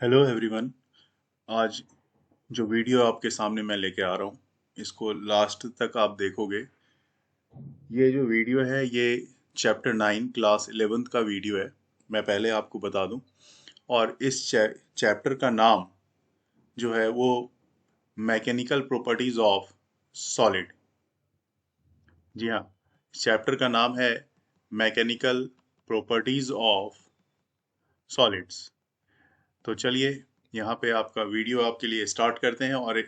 Hello everyone. आज जो video आपके सामने मैं लेके आ रहा हूँ इसको लास्ट तक आप देखोगे। ये जो वीडियो है ये चैप्टर 9 क्लास 11th का वीडियो है। मैं पहले आपको बता दूं। और इस चैप्टर का नाम जो है वो मैकेनिकल प्रॉपर्टीज ऑफ सॉलिड। जी हाँ, चैप्टर का नाम है मैकेनिकल प्रॉपर्टीज ऑफ सॉलिड्स। तो चलिए यहाँ पे आपका वीडियो आपके लिए स्टार्ट करते हैं। और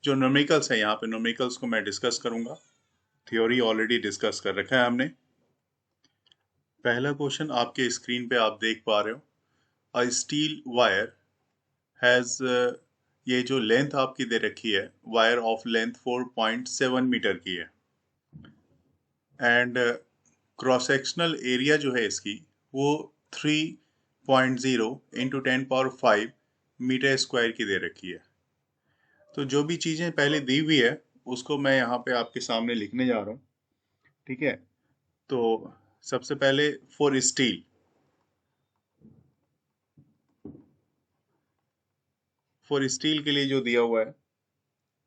जो न्यूमेरिकल्स है यहाँ पे न्यूमेरिकल्स को मैं डिस्कस करूंगा। थ्योरी ऑलरेडी डिस्कस कर रखा है हमने। पहला क्वेश्चन आपके स्क्रीन पे आप देख पा रहे हो। अ स्टील वायर हैज, ये जो लेंथ आपकी दे रखी है वायर ऑफ लेंथ 4.7 मीटर की है। एंड क्रॉस सेक्शनल एरिया जो है इसकी वो 3.0 इंटू 10 पावर 5 मीटर स्क्वायर की दे रखी है। तो जो भी चीजें पहले दी हुई है उसको मैं यहाँ पे आपके सामने लिखने जा रहा हूँ। ठीक है। तो सबसे पहले फॉर स्टील, फॉर स्टील के लिए जो दिया हुआ है,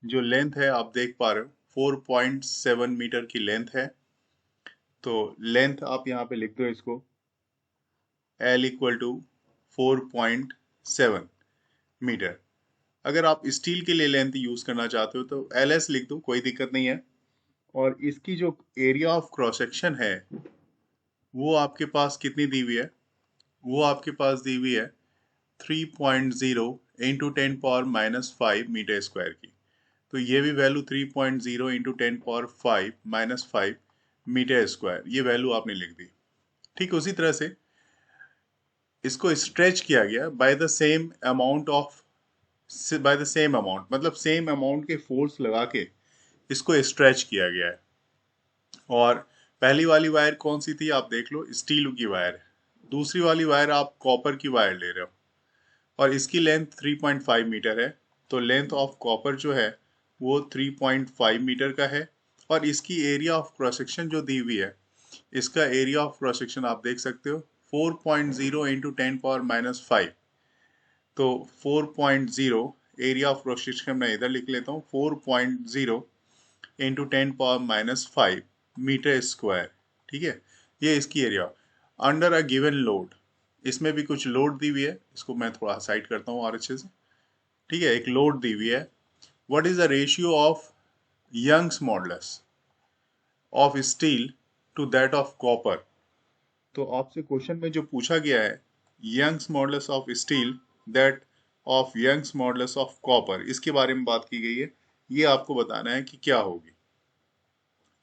जो लेंथ है आप देख पा रहे हो 4.7 मीटर की लेंथ है। तो लेंथ आप यहाँ पे लिख दो इसको L इक्वल टू 4.7 मीटर। अगर आप स्टील के लिए लेंथ यूज करना चाहते हो तो LS लिख दो, कोई दिक्कत नहीं है। और इसकी जो एरिया ऑफ क्रॉस सेक्शन है वो आपके पास कितनी दी हुई है, वो आपके पास दी हुई है 3.0 इंटू 10 पावर -5 मीटर स्क्वायर की। तो ये भी value 3.0 into 10 power -5 metre square, ये वैल्यू आपने लिख दी। ठीक उसी तरह से इसको स्ट्रेच किया गया by the same amount of, by the same amount मतलब सेम अमाउंट के फोर्स लगा के इसको स्ट्रेच किया गया है। और पहली वाली वायर कौन सी थी आप देख लो, स्टील की वायर है। दूसरी वाली वायर आप कॉपर की वायर ले रहे हो और इसकी लेंथ 3.5 मीटर है। तो लेंथ ऑफ कॉपर जो है वो 3.5 मीटर का है। और इसकी एरिया ऑफ क्रॉस सेक्शन जो दी हुई है, इसका एरिया ऑफ क्रॉस सेक्शन आप देख सकते हो 4.0 इंटू 10 पावर -5। तो 4.0 एरिया ऑफ क्रॉस सेक्शन मैं इधर लिख लेता हूँ 4.0 इंटू 10 पावर -5 मीटर स्क्वायर। ठीक है, ये इसकी area under a given load. इसमें भी कुछ लोड दी हुई है, इसको मैं थोड़ा साइड करता हूँ और अच्छे से। ठीक है, एक लोड दी हुई है। What is the ratio of Young's modulus of steel to that of copper. तो आपसे क्वेश्चन में जो पूछा गया है Young's modulus of steel that of Young's modulus of copper, इसके बारे में बात की गई है। ये आपको बताना है कि क्या होगी।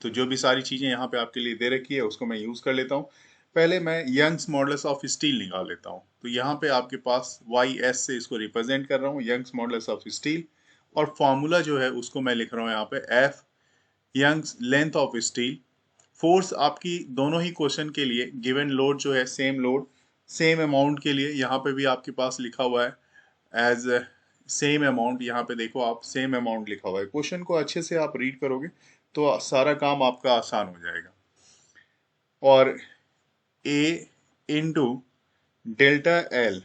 तो जो भी सारी चीजें यहाँ पे आपके लिए दे रखी है उसको मैं यूज कर लेता हूँ। पहले मैं यंग्स मॉडुलस ऑफ स्टील निकाल लेता हूँ। तो यहाँ पे आपके पास YS से इसको रिप्रेजेंट कर रहा हूँ, यंग्स मॉडुलस ऑफ स्टील। और फॉर्मूला जो है उसको मैं लिख रहा हूँ यहाँ पे F Young's length of steel. Force आपकी दोनों ही क्वेश्चन के लिए गिवन लोड जो है सेम लोड सेम अमाउंट के लिए यहाँ पे भी आपके पास लिखा हुआ है एज सेम अमाउंट। यहाँ पे देखो आप सेम अमाउंट लिखा हुआ है। क्वेश्चन को अच्छे से आप रीड करोगे तो सारा काम आपका आसान हो जाएगा। और A इंटू डेल्टा एल,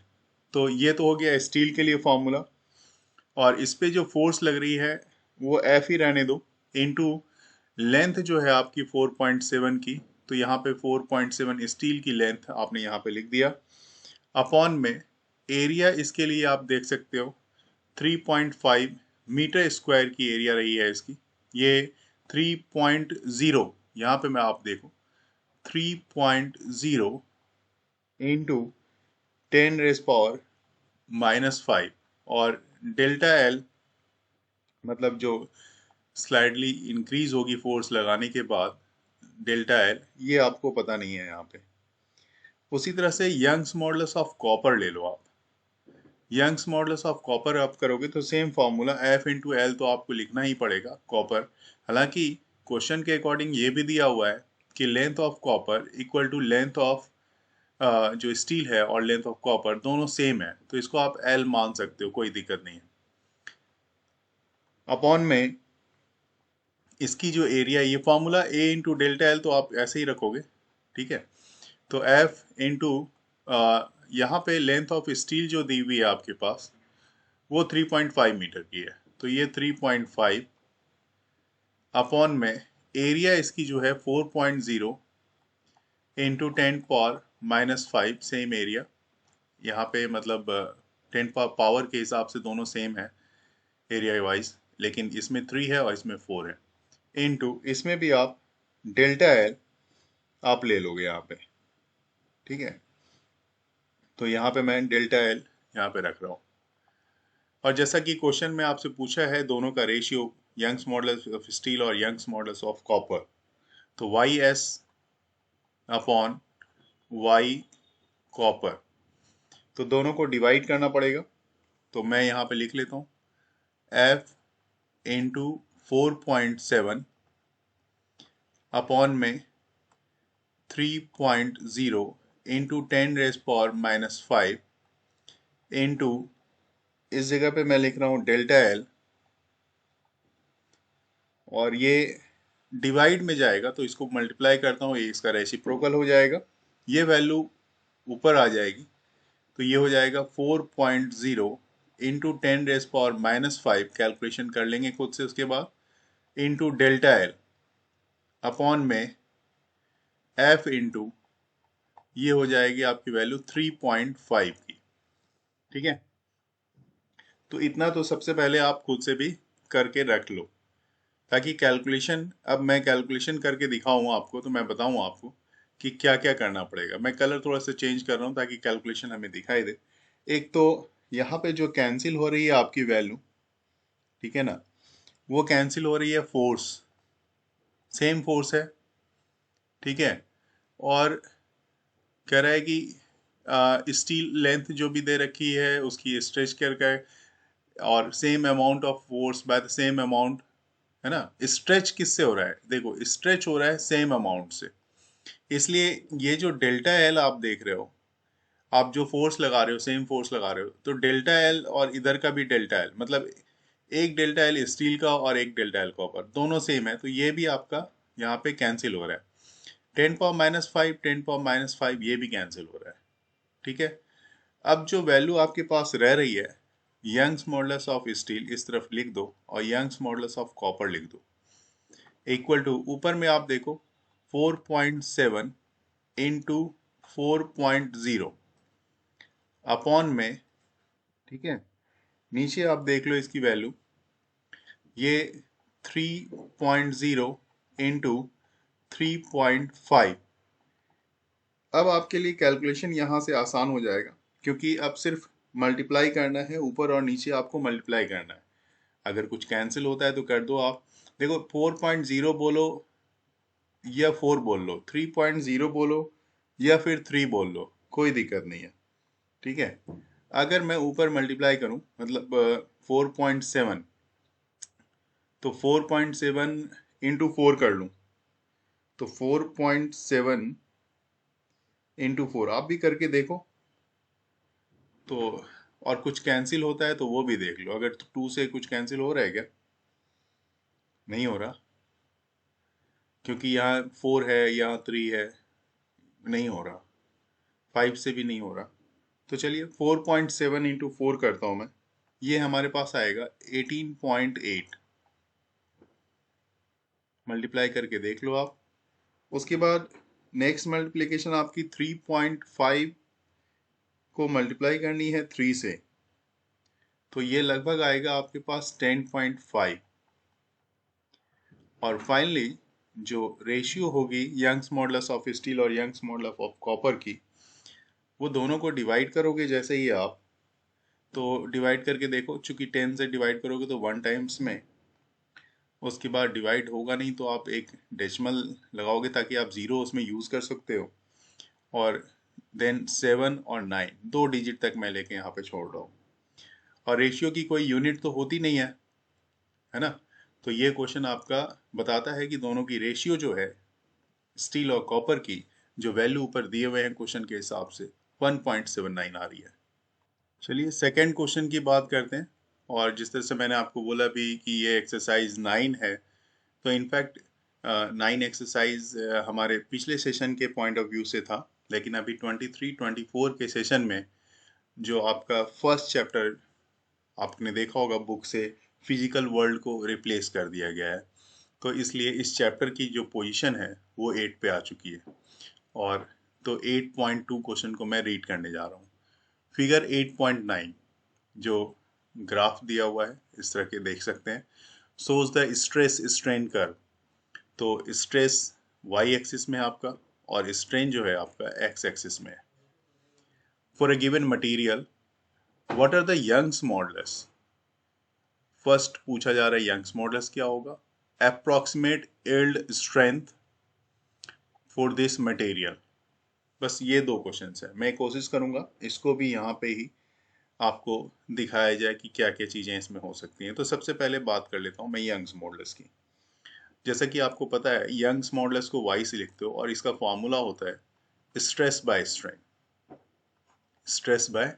तो ये तो हो गया स्टील के लिए फॉर्मूला। और इस पे जो फोर्स लग रही है वो F ही रहने दो, इंटू लेंथ जो है आपकी 4.7 की। तो यहाँ पे 4.7 स्टील की लेंथ आपने यहाँ पे लिख दिया। अपॉन में एरिया इसके लिए आप देख सकते हो 3.5 मीटर स्क्वायर की एरिया रही है इसकी। ये 3.0, यहाँ पे मैं आप देखो 3.0 इंटू 10⁻⁻5। और डेल्टा एल मतलब जो स्लाइडली इंक्रीज होगी फोर्स लगाने के बाद, डेल्टा एल ये आपको पता नहीं है यहाँ पे। उसी तरह से यंग्स मॉडुलस ऑफ कॉपर ले लो आप। यंग्स मॉडुलस ऑफ कॉपर आप करोगे तो same formula F into L तो आपको लिखना ही पड़ेगा कॉपर। हालांकि क्वेश्चन के अकॉर्डिंग ये भी दिया हुआ है कि length of copper equal to length of जो स्टील है और लेंथ ऑफ कॉपर दोनों सेम है, तो इसको आप L मान सकते हो, कोई दिक्कत नहीं है। अपॉन में इसकी जो एरिया, ये formula A into delta L तो आप ऐसे ही रखोगे। ठीक है, तो F इंटू यहाँ पे लेंथ ऑफ स्टील जो दी हुई है आपके पास वो 3.5 मीटर की है, तो ये 3.5 अपॉन में एरिया इसकी जो है 4.0 इंटू 10⁻⁻5 सेम एरिया। यहाँ पे मतलब 10 पावर के हिसाब से दोनों सेम है एरिया वाइज, लेकिन इसमें 3 है और इसमें 4 है। इनटू इसमें भी आप डेल्टा एल आप ले लोगे यहाँ पे, ठीक है। तो यहाँ पे मैं डेल्टा एल यहाँ पे रख रहा हूँ। और जैसा कि क्वेश्चन में आपसे पूछा है दोनों का ratio, Young's modulus of steel और यंग्स मॉडल्स ऑफ कॉपर, तो Y S upon Y copper, तो दोनों को डिवाइड करना पड़ेगा। तो मैं यहाँ पे लिख लेता हूँ एफ इंटू 4.7 अपॉन में 3.0 इंटू 10⁻⁻5 इंटू इस जगह पे मैं लिख रहा हूँ डेल्टा एल, और ये डिवाइड में जाएगा तो इसको मल्टीप्लाई करता हूँ, ये इसका रेसिप्रोकल हो जाएगा, ये वैल्यू ऊपर आ जाएगी, तो ये हो जाएगा 4.0 इंटू 10⁻⁻5, कैलकुलेशन कर लेंगे खुद से उसके बाद, इंटू डेल्टा एल अपॉन में एफ इंटू ये हो जाएगी आपकी वैल्यू 3.5 की, ठीक है। तो इतना तो सबसे पहले आप खुद से भी करके रख लो, ताकि कैलकुलेशन, अब मैं कैलकुलेशन करके दिखाऊँ आपको तो मैं बताऊँ आपको कि क्या क्या करना पड़ेगा। मैं कलर थोड़ा सा चेंज कर रहा हूँ ताकि कैलकुलेशन हमें दिखाई दे। एक तो यहाँ पे जो कैंसिल हो रही है आपकी वैल्यू, ठीक है ना, वो कैंसिल हो रही है फोर्स, सेम फोर्स है, ठीक है। और कह रहा है कि स्टील लेंथ जो भी दे रखी है उसकी स्ट्रेच करके, और same amount of force by the same amount, है ना। स्ट्रेच किससे हो रहा है, देखो स्ट्रेच हो रहा है सेम अमाउंट से, इसलिए ये जो डेल्टा एल आप देख रहे हो, आप जो फोर्स लगा रहे हो सेम फोर्स लगा रहे हो, तो डेल्टा एल और इधर का भी डेल्टा एल, मतलब एक डेल्टा एल स्टील का और एक डेल्टा एल कॉपर, दोनों सेम है, तो ये भी आपका यहाँ पे कैंसिल हो रहा है। 10⁻⁻5 10⁻⁻5 ये भी कैंसिल हो रहा है, ठीक है। अब जो वैल्यू आपके पास रह रही है, यंग्स मॉडुलस ऑफ स्टील इस तरफ लिख दो और यंग्स मॉडुलस ऑफ कॉपर लिख दो, इक्वल टू ऊपर में आप देखो 4.7 इंटू 4.0 अपॉन में, ठीक है, नीचे आप देख लो इसकी वैल्यू, ये 3.0 इंटू 3.5। अब आपके लिए कैलकुलेशन यहाँ से आसान हो जाएगा, क्योंकि अब सिर्फ मल्टीप्लाई करना है, ऊपर और नीचे आपको मल्टीप्लाई करना है। अगर कुछ कैंसिल होता है तो कर दो आप, देखो 4.0 बोलो या 4 बोल लो, 3.0 बोलो या फिर 3 बोल लो, कोई दिक्कत नहीं है, ठीक है। अगर मैं ऊपर मल्टीप्लाई करूं मतलब 4.7, तो 4.7 इंटू 4 कर लूं, तो 4.7 इंटू 4 आप भी करके देखो, तो और कुछ कैंसिल होता है तो वो भी देख लो। अगर 2 से कुछ कैंसिल हो रहा है क्या, नहीं हो रहा, क्योंकि यहाँ 4 है यहाँ 3 है, नहीं हो रहा, 5 से भी नहीं हो रहा। तो चलिए 4.7 इंटू 4 करता हूँ मैं, ये हमारे पास आएगा 18.8, मल्टीप्लाई करके देख लो आप। उसके बाद नेक्स्ट मल्टीप्लिकेशन आपकी 3.5 को मल्टीप्लाई करनी है 3 से, तो ये लगभग आएगा आपके पास 10.5। और फाइनली जो रेशियो होगी यंग्स मॉडुलस ऑफ स्टील और यंग्स मॉडुलस ऑफ कॉपर की, वो दोनों को डिवाइड करोगे जैसे ही आप, तो डिवाइड करके देखो, चूंकि 10 से डिवाइड करोगे तो 1 टाइम्स में, उसके बाद डिवाइड होगा नहीं तो आप एक डेसिमल लगाओगे ताकि आप जीरो उसमें यूज़ कर सकते हो, और देन 7 और 9 दो डिजिट तक मैं लेके यहाँ पे छोड़ रहा हूँ। और रेशियो की कोई यूनिट तो होती नहीं है ना। तो ये क्वेश्चन आपका बताता है कि दोनों की रेशियो जो है स्टील और कॉपर की, जो वैल्यू ऊपर दिए हुए हैं क्वेश्चन के हिसाब से 1.79 आ रही है। चलिए सेकंड क्वेश्चन की बात करते हैं। और जिस तरह से मैंने आपको बोला भी कि ये एक्सरसाइज 9 है, तो इनफैक्ट 9 एक्सरसाइज हमारे पिछले सेशन के पॉइंट ऑफ व्यू से था, लेकिन अभी 23-24 के सेशन में जो आपका फर्स्ट चैप्टर आपने देखा होगा बुक से, फिजिकल वर्ल्ड को रिप्लेस कर दिया गया है। तो इसलिए इस चैप्टर की जो पोजीशन है वो 8 पे आ चुकी है। और तो 8.2 क्वेश्चन को मैं रीड करने जा रहा हूँ। फिगर 8.9 जो ग्राफ दिया हुआ है इस तरह के देख सकते हैं, shows the stress strain curve. तो स्ट्रेस वाई एक्सिस में है आपका और स्ट्रेन जो है आपका एक्स एक्सिस में है। For a given material what are the Young's modulus. First पूछा जा रहा है यंग्स मॉडुलस क्या होगा, approximate yield strength for this material. बस ये दो क्वेश्चन है। मैं कोशिश करूंगा इसको भी यहाँ पे ही आपको दिखाया जाए कि क्या क्या चीजें इसमें हो सकती हैं। तो सबसे पहले बात कर लेता हूँ मैं यंग्स मॉडुलस की। जैसा कि आपको पता है यंग्स मॉडुलस को वाई से लिखते हो और इसका फॉर्मूला होता है stress by strain, stress by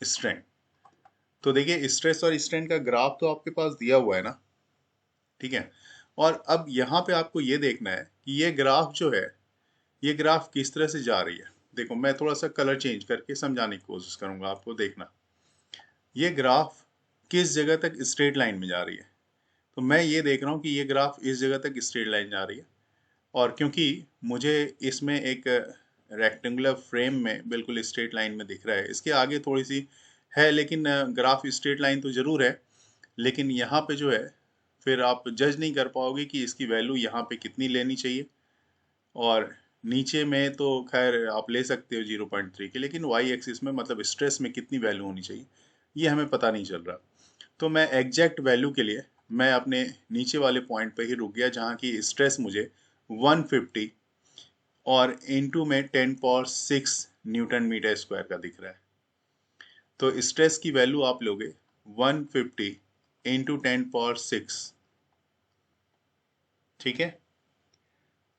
strain. तो देखिए स्ट्रेस और स्ट्रेन का ग्राफ तो आपके पास दिया हुआ है ना, ठीक है। और अब यहाँ पे आपको ये देखना है कि ये ग्राफ जो है ये ग्राफ किस तरह से जा रही है। देखो मैं थोड़ा सा कलर चेंज करके समझाने की कोशिश करूंगा आपको, देखना ये ग्राफ किस जगह तक स्ट्रेट लाइन में जा रही है। तो मैं ये देख रहा हूँ कि ये ग्राफ इस जगह तक स्ट्रेट लाइन जा रही है, और क्योंकि मुझे इसमें एक रेक्टेंगुलर फ्रेम में बिल्कुल स्ट्रेट लाइन में दिख रहा है, इसके आगे थोड़ी सी है लेकिन ग्राफ स्ट्रेट लाइन तो ज़रूर है, लेकिन यहाँ पे जो है फिर आप जज नहीं कर पाओगे कि इसकी वैल्यू यहाँ पे कितनी लेनी चाहिए। और नीचे में तो खैर आप ले सकते हो 0.3 की, लेकिन वाई एक्सिस में मतलब स्ट्रेस में कितनी वैल्यू होनी चाहिए ये हमें पता नहीं चल रहा। तो मैं एग्जैक्ट वैल्यू के लिए मैं अपने नीचे वाले पॉइंट पे ही रुक गया जहाँ की स्ट्रेस मुझे 150 और इनटू में 10 पावर 6 न्यूटन मीटर स्क्वायर का दिख रहा है। तो स्ट्रेस की वैल्यू आप लोगे 150 इंटू 10 पावर 6, ठीक है।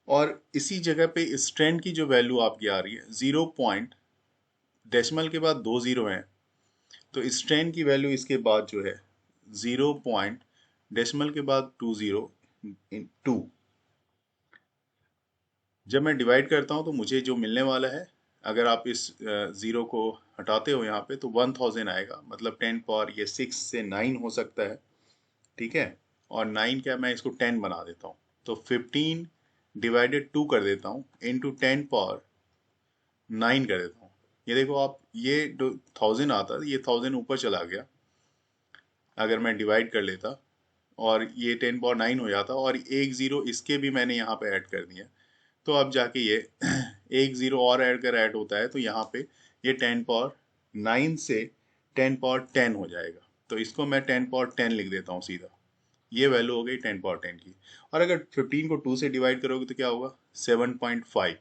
और इसी जगह पे स्ट्रेन की जो वैल्यू आपकी आ रही है 0 पॉइंट, डेसिमल के बाद 2 जीरो हैं, तो स्ट्रेन की वैल्यू इसके बाद जो है 0 पॉइंट डेसिमल के बाद 2 जब मैं डिवाइड करता हूँ तो मुझे जो मिलने वाला है, अगर आप इस ज़ीरो को हटाते हो यहाँ पे तो 1000 आएगा। मतलब 10 पावर ये 6 से 9 हो सकता है, ठीक है। और 9 क्या, मैं इसको 10 बना देता हूँ तो 15 डिवाइडेड 2 कर देता हूँ इंटू 10 पावर 9 कर देता हूँ। ये देखो आप, ये जो 1000 आता ये 1000 ऊपर चला गया अगर मैं डिवाइड कर लेता, और ये 10 पावर 9 हो जाता, और एक ज़ीरो इसके भी मैंने यहाँ पे ऐड कर दिया। तो अब जाके ये एक ज़ीरो और ऐड होता है तो यहाँ पे ये 10 पावर 9 से 10 पावर 10 हो जाएगा। तो इसको मैं 10 पावर 10 लिख देता हूँ सीधा। ये वैल्यू हो गई 10 पावर 10 की। और अगर 15 को 2 से डिवाइड करोगे तो क्या होगा 7.5।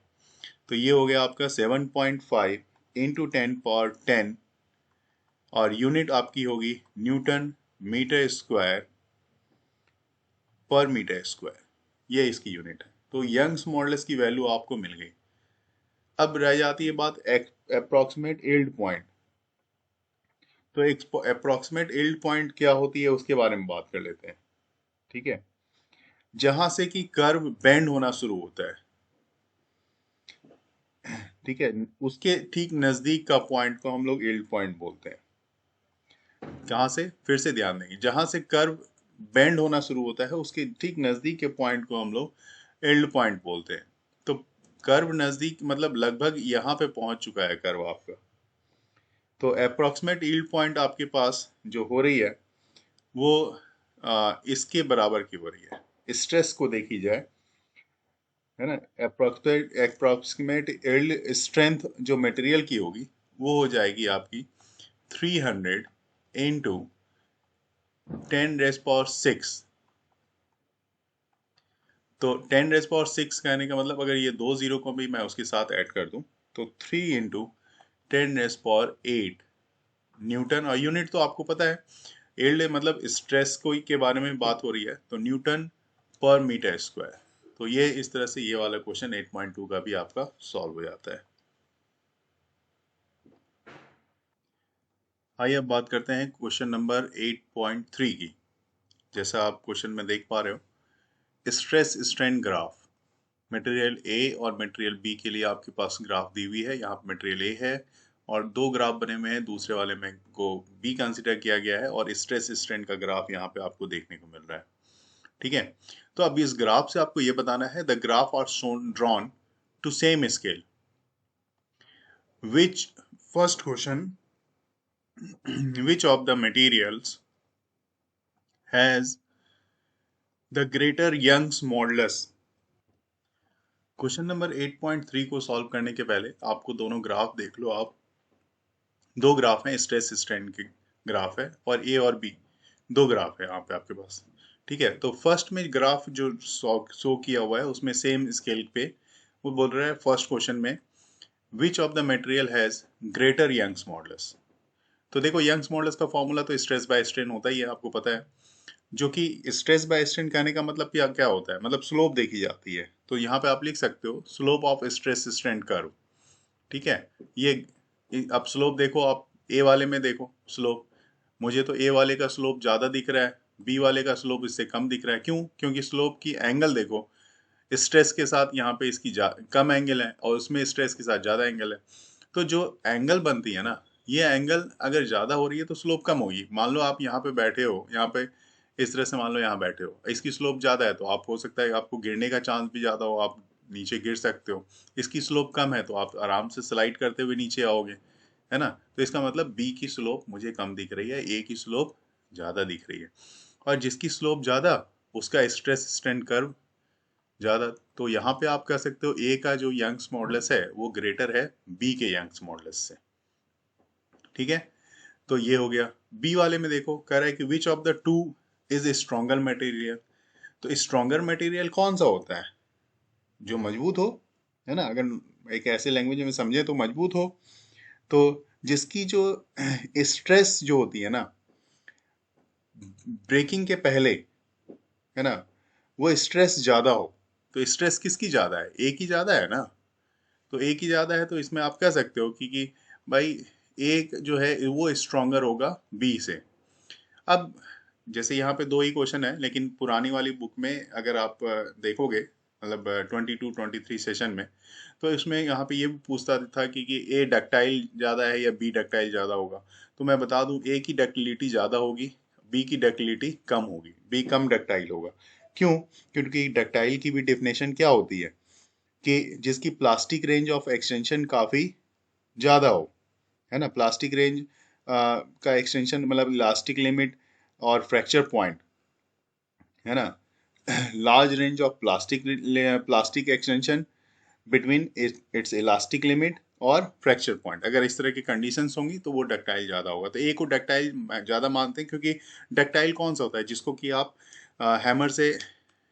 तो ये हो गया आपका 7.5 इंटू 10 पावर 10, और यूनिट आपकी होगी न्यूटन मीटर स्क्वायर पर मीटर स्क्वायर, ये इसकी यूनिट है। तो यंग्स मॉडुलस की वैल्यू आपको मिल गई। अब रह जाती है बात अप्रोक्सीमेट यील्ड पॉइंट। तो अप्रोक्सीमेट यील्ड पॉइंट क्या होती है उसके बारे में बात कर लेते हैं, ठीक है। जहां से कि कर्व बेंड होना शुरू होता है, ठीक है, उसके ठीक नजदीक का पॉइंट को हम लोग यील्ड पॉइंट बोलते हैं। कहां से, फिर से ध्यान देंगे, जहां से कर्व बेंड होना शुरू होता है उसके ठीक नजदीक के पॉइंट को हम लोग यील्ड पॉइंट बोलते हैं। तो कर्व नजदीक मतलब लगभग यहाँ पे पहुंच चुका है कर्व आपका। तो अप्रोक्सीमेट यील्ड पॉइंट आपके पास जो हो रही है वो इसके बराबर की हो रही है। स्ट्रेस को देखी जाए, है ना, अप्रोक्सीमेट यील्ड स्ट्रेंथ जो मटेरियल की होगी वो हो जाएगी आपकी 300 इंटू 10⁻⁶। तो 10⁻⁶ कहने का मतलब अगर ये दो जीरो को भी मैं उसके साथ ऐड कर दूं तो 3 इंटू 10⁸ न्यूटन। और यूनिट तो आपको पता है, यील्ड मतलब स्ट्रेस को के बारे में बात हो रही है तो न्यूटन पर मीटर स्क्वायर। तो ये इस तरह से ये वाला क्वेश्चन 8.2 का भी आपका सॉल्व हो जाता है। आइए अब बात करते हैं क्वेश्चन नंबर 8.3 की। जैसा आप क्वेश्चन में देख पा रहे हो, stress strain graph. Material A और मटेरियल बी के लिए आपके पास ग्राफ दी हुई है। यहाँ पे मटेरियल ए है और दो ग्राफ बने हुए हैं, दूसरे वाले में को बी कंसिडर किया गया है और स्ट्रेस स्ट्रेन का ग्राफ यहाँ पे आपको देखने को मिल रहा है। ठीक है, तो अब इस ग्राफ से आपको ये बताना है the graph are shown drawn to same scale which first question which of the materials has the greater Young's modulus। Question number 8.3 को सॉल्व करने के पहले आपको दोनों ग्राफ देख लो। आप दो ग्राफ हैं, स्ट्रेस स्ट्रेन के ग्राफ है और ए और बी दो ग्राफ है यहाँ पे आपके पास। ठीक है, तो फर्स्ट में ग्राफ जो शो किया हुआ है उसमें सेम स्केल पे वो बोल रहा है फर्स्ट क्वेश्चन में which of the material has greater Young's modulus. तो देखो यंग्स मॉडुलस का फॉर्मूला तो स्ट्रेस बाय स्ट्रेन होता ही है, आपको पता है। जो कि स्ट्रेस बाय स्ट्रेन कहने का मतलब क्या क्या होता है, मतलब स्लोप देखी जाती है। तो यहाँ पे आप लिख सकते हो slope of stress strain curve. ठीक है, ये अब स्लोप देखो, आप ए वाले में देखो स्लोप, मुझे तो ए वाले का स्लोप ज़्यादा दिख रहा है, बी वाले का स्लोप इससे कम दिख रहा है। क्यों? क्योंकि स्लोप की एंगल देखो, स्ट्रेस के साथ यहाँ पे इसकी कम एंगल है और उसमें स्ट्रेस के साथ ज़्यादा एंगल है। तो जो एंगल बनती है ना, ये एंगल अगर ज़्यादा हो रही है तो स्लोप कम होगी। मान लो आप यहाँ पे बैठे हो, यहाँ पे इस तरह से मान लो यहाँ बैठे हो, इसकी स्लोप ज़्यादा है तो आप हो सकता है आपको गिरने का चांस भी ज़्यादा हो, आप नीचे गिर सकते हो। इसकी स्लोप कम है तो आप आराम से स्लाइड करते हुए नीचे आओगे, है ना। तो इसका मतलब बी की स्लोप मुझे कम दिख रही है, ए की स्लोप ज़्यादा दिख रही है। और जिसकी स्लोप ज़्यादा उसका स्ट्रेस स्ट्रेन कर्व ज़्यादा। तो यहाँ पे आप कह सकते हो ए का जो यंग्स मॉडुलस है वो ग्रेटर है बी के यंग्स मॉडुलस से। ठीक है, तो ये हो गया। बी वाले में देखो कह रहा है कि विच of the two is a stronger material. तो स्ट्रॉन्गर मटेरियल कौन सा होता है? जो मजबूत हो, है ना। अगर एक ऐसे लैंग्वेज में समझे तो मजबूत हो, तो जिसकी जो स्ट्रेस जो होती है ना ब्रेकिंग के पहले, है ना, वो स्ट्रेस ज्यादा हो। तो स्ट्रेस किसकी ज्यादा है? ए की ज्यादा है ना। तो ए की ज्यादा है तो इसमें आप कह सकते हो कि भाई ए जो है वो स्ट्रॉन्गर होगा बी से। अब जैसे यहाँ पे दो ही क्वेश्चन है, लेकिन पुरानी वाली बुक में अगर आप देखोगे, मतलब 22-23 सेशन में, तो इसमें यहाँ पे ये भी पूछता था कि ए डक्टाइल ज़्यादा है या बी डक्टाइल ज़्यादा होगा। तो मैं बता दूं ए की डक्टिलिटी ज़्यादा होगी, बी की डक्टिलिटी कम होगी, बी कम डक्टाइल होगा। क्यों? क्योंकि डक्टाइल की भी डेफिनेशन क्या होती है कि जिसकी प्लास्टिक रेंज ऑफ एक्सटेंशन काफ़ी ज़्यादा हो, है ना। प्लास्टिक रेंज का एक्सटेंशन मतलब इलास्टिक लिमिट और फ्रैक्चर पॉइंट, है ना। Large range of plastic extension between its elastic limit और फ्रैक्चर पॉइंट, अगर इस तरह की कंडीशंस होंगी तो वो डक्टाइल ज़्यादा होगा। तो ए को डक्टाइल ज़्यादा मानते हैं क्योंकि डक्टाइल कौन सा होता है? जिसको कि आप हैमर से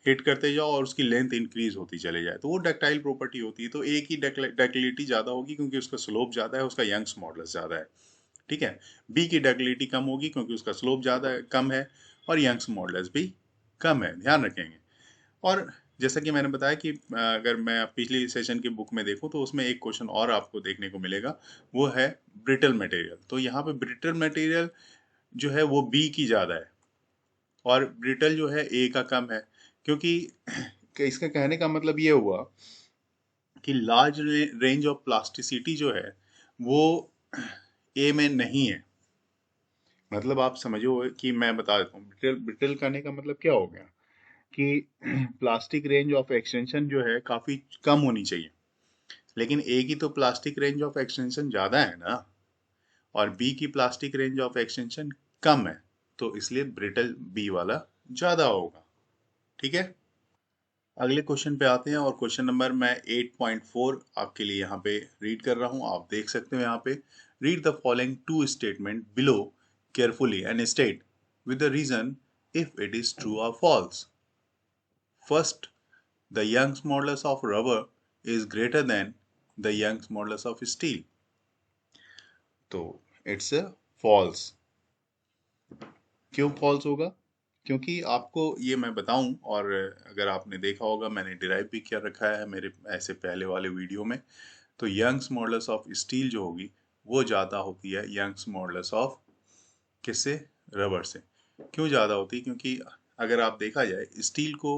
हिट करते जाओ और उसकी लेंथ इंक्रीज होती चले जाए, तो वो डक्टाइल प्रॉपर्टी होती है। तो ए की डक्टिलिटी ज़्यादा होगी क्योंकि उसका स्लोप ज़्यादा है, उसका यंग्स मॉडुलस ज़्यादा है। ठीक है, बी की डक्टिलिटी कम होगी क्योंकि उसका स्लोप ज़्यादा है, कम है, और यंग्स मॉडुलस भी कम है, ध्यान रखेंगे। और जैसा कि मैंने बताया कि अगर मैं पिछली सेशन की बुक में देखूं तो उसमें एक क्वेश्चन और आपको देखने को मिलेगा, वो है ब्रिटल मटेरियल। तो यहाँ पे ब्रिटल मटेरियल जो है वो बी की ज़्यादा है और ब्रिटल जो है ए का कम है। क्योंकि इसका कहने का मतलब ये हुआ कि लार्ज रेंज ऑफ प्लास्टिसिटी जो है वो ए में नहीं है। मतलब आप समझो कि मैं बता देता हूँ, ब्रिटल ब्रिटल करने का मतलब क्या हो गया कि प्लास्टिक रेंज ऑफ एक्सटेंशन जो है काफ़ी कम होनी चाहिए, लेकिन ए की तो प्लास्टिक रेंज ऑफ एक्सटेंशन ज़्यादा है ना, और बी की प्लास्टिक रेंज ऑफ एक्सटेंशन कम है, तो इसलिए ब्रिटल बी वाला ज़्यादा होगा। ठीक है, अगले क्वेश्चन पे आते हैं और क्वेश्चन नंबर मैं 8.4 आपके लिए यहाँ पे रीड कर रहा हूँ। आप देख सकते हो यहाँ पे, read the following two statement below carefully and state with the reason if it is true or false. First, the Young's modulus of rubber is greater than the Young's modulus of steel. तो it's false. क्यों false होगा? क्योंकि आपको ये मैं बताऊं, और अगर आपने देखा होगा मैंने डिराइव भी किया रखा है मेरे ऐसे पहले वाले वीडियो में, तो यंग्स मॉडुलस ऑफ स्टील जो होगी वो ज़्यादा होती है यंग्स मॉडुलस ऑफ किससे? रबर से। क्यों ज़्यादा होती है? क्योंकि अगर आप देखा जाए स्टील को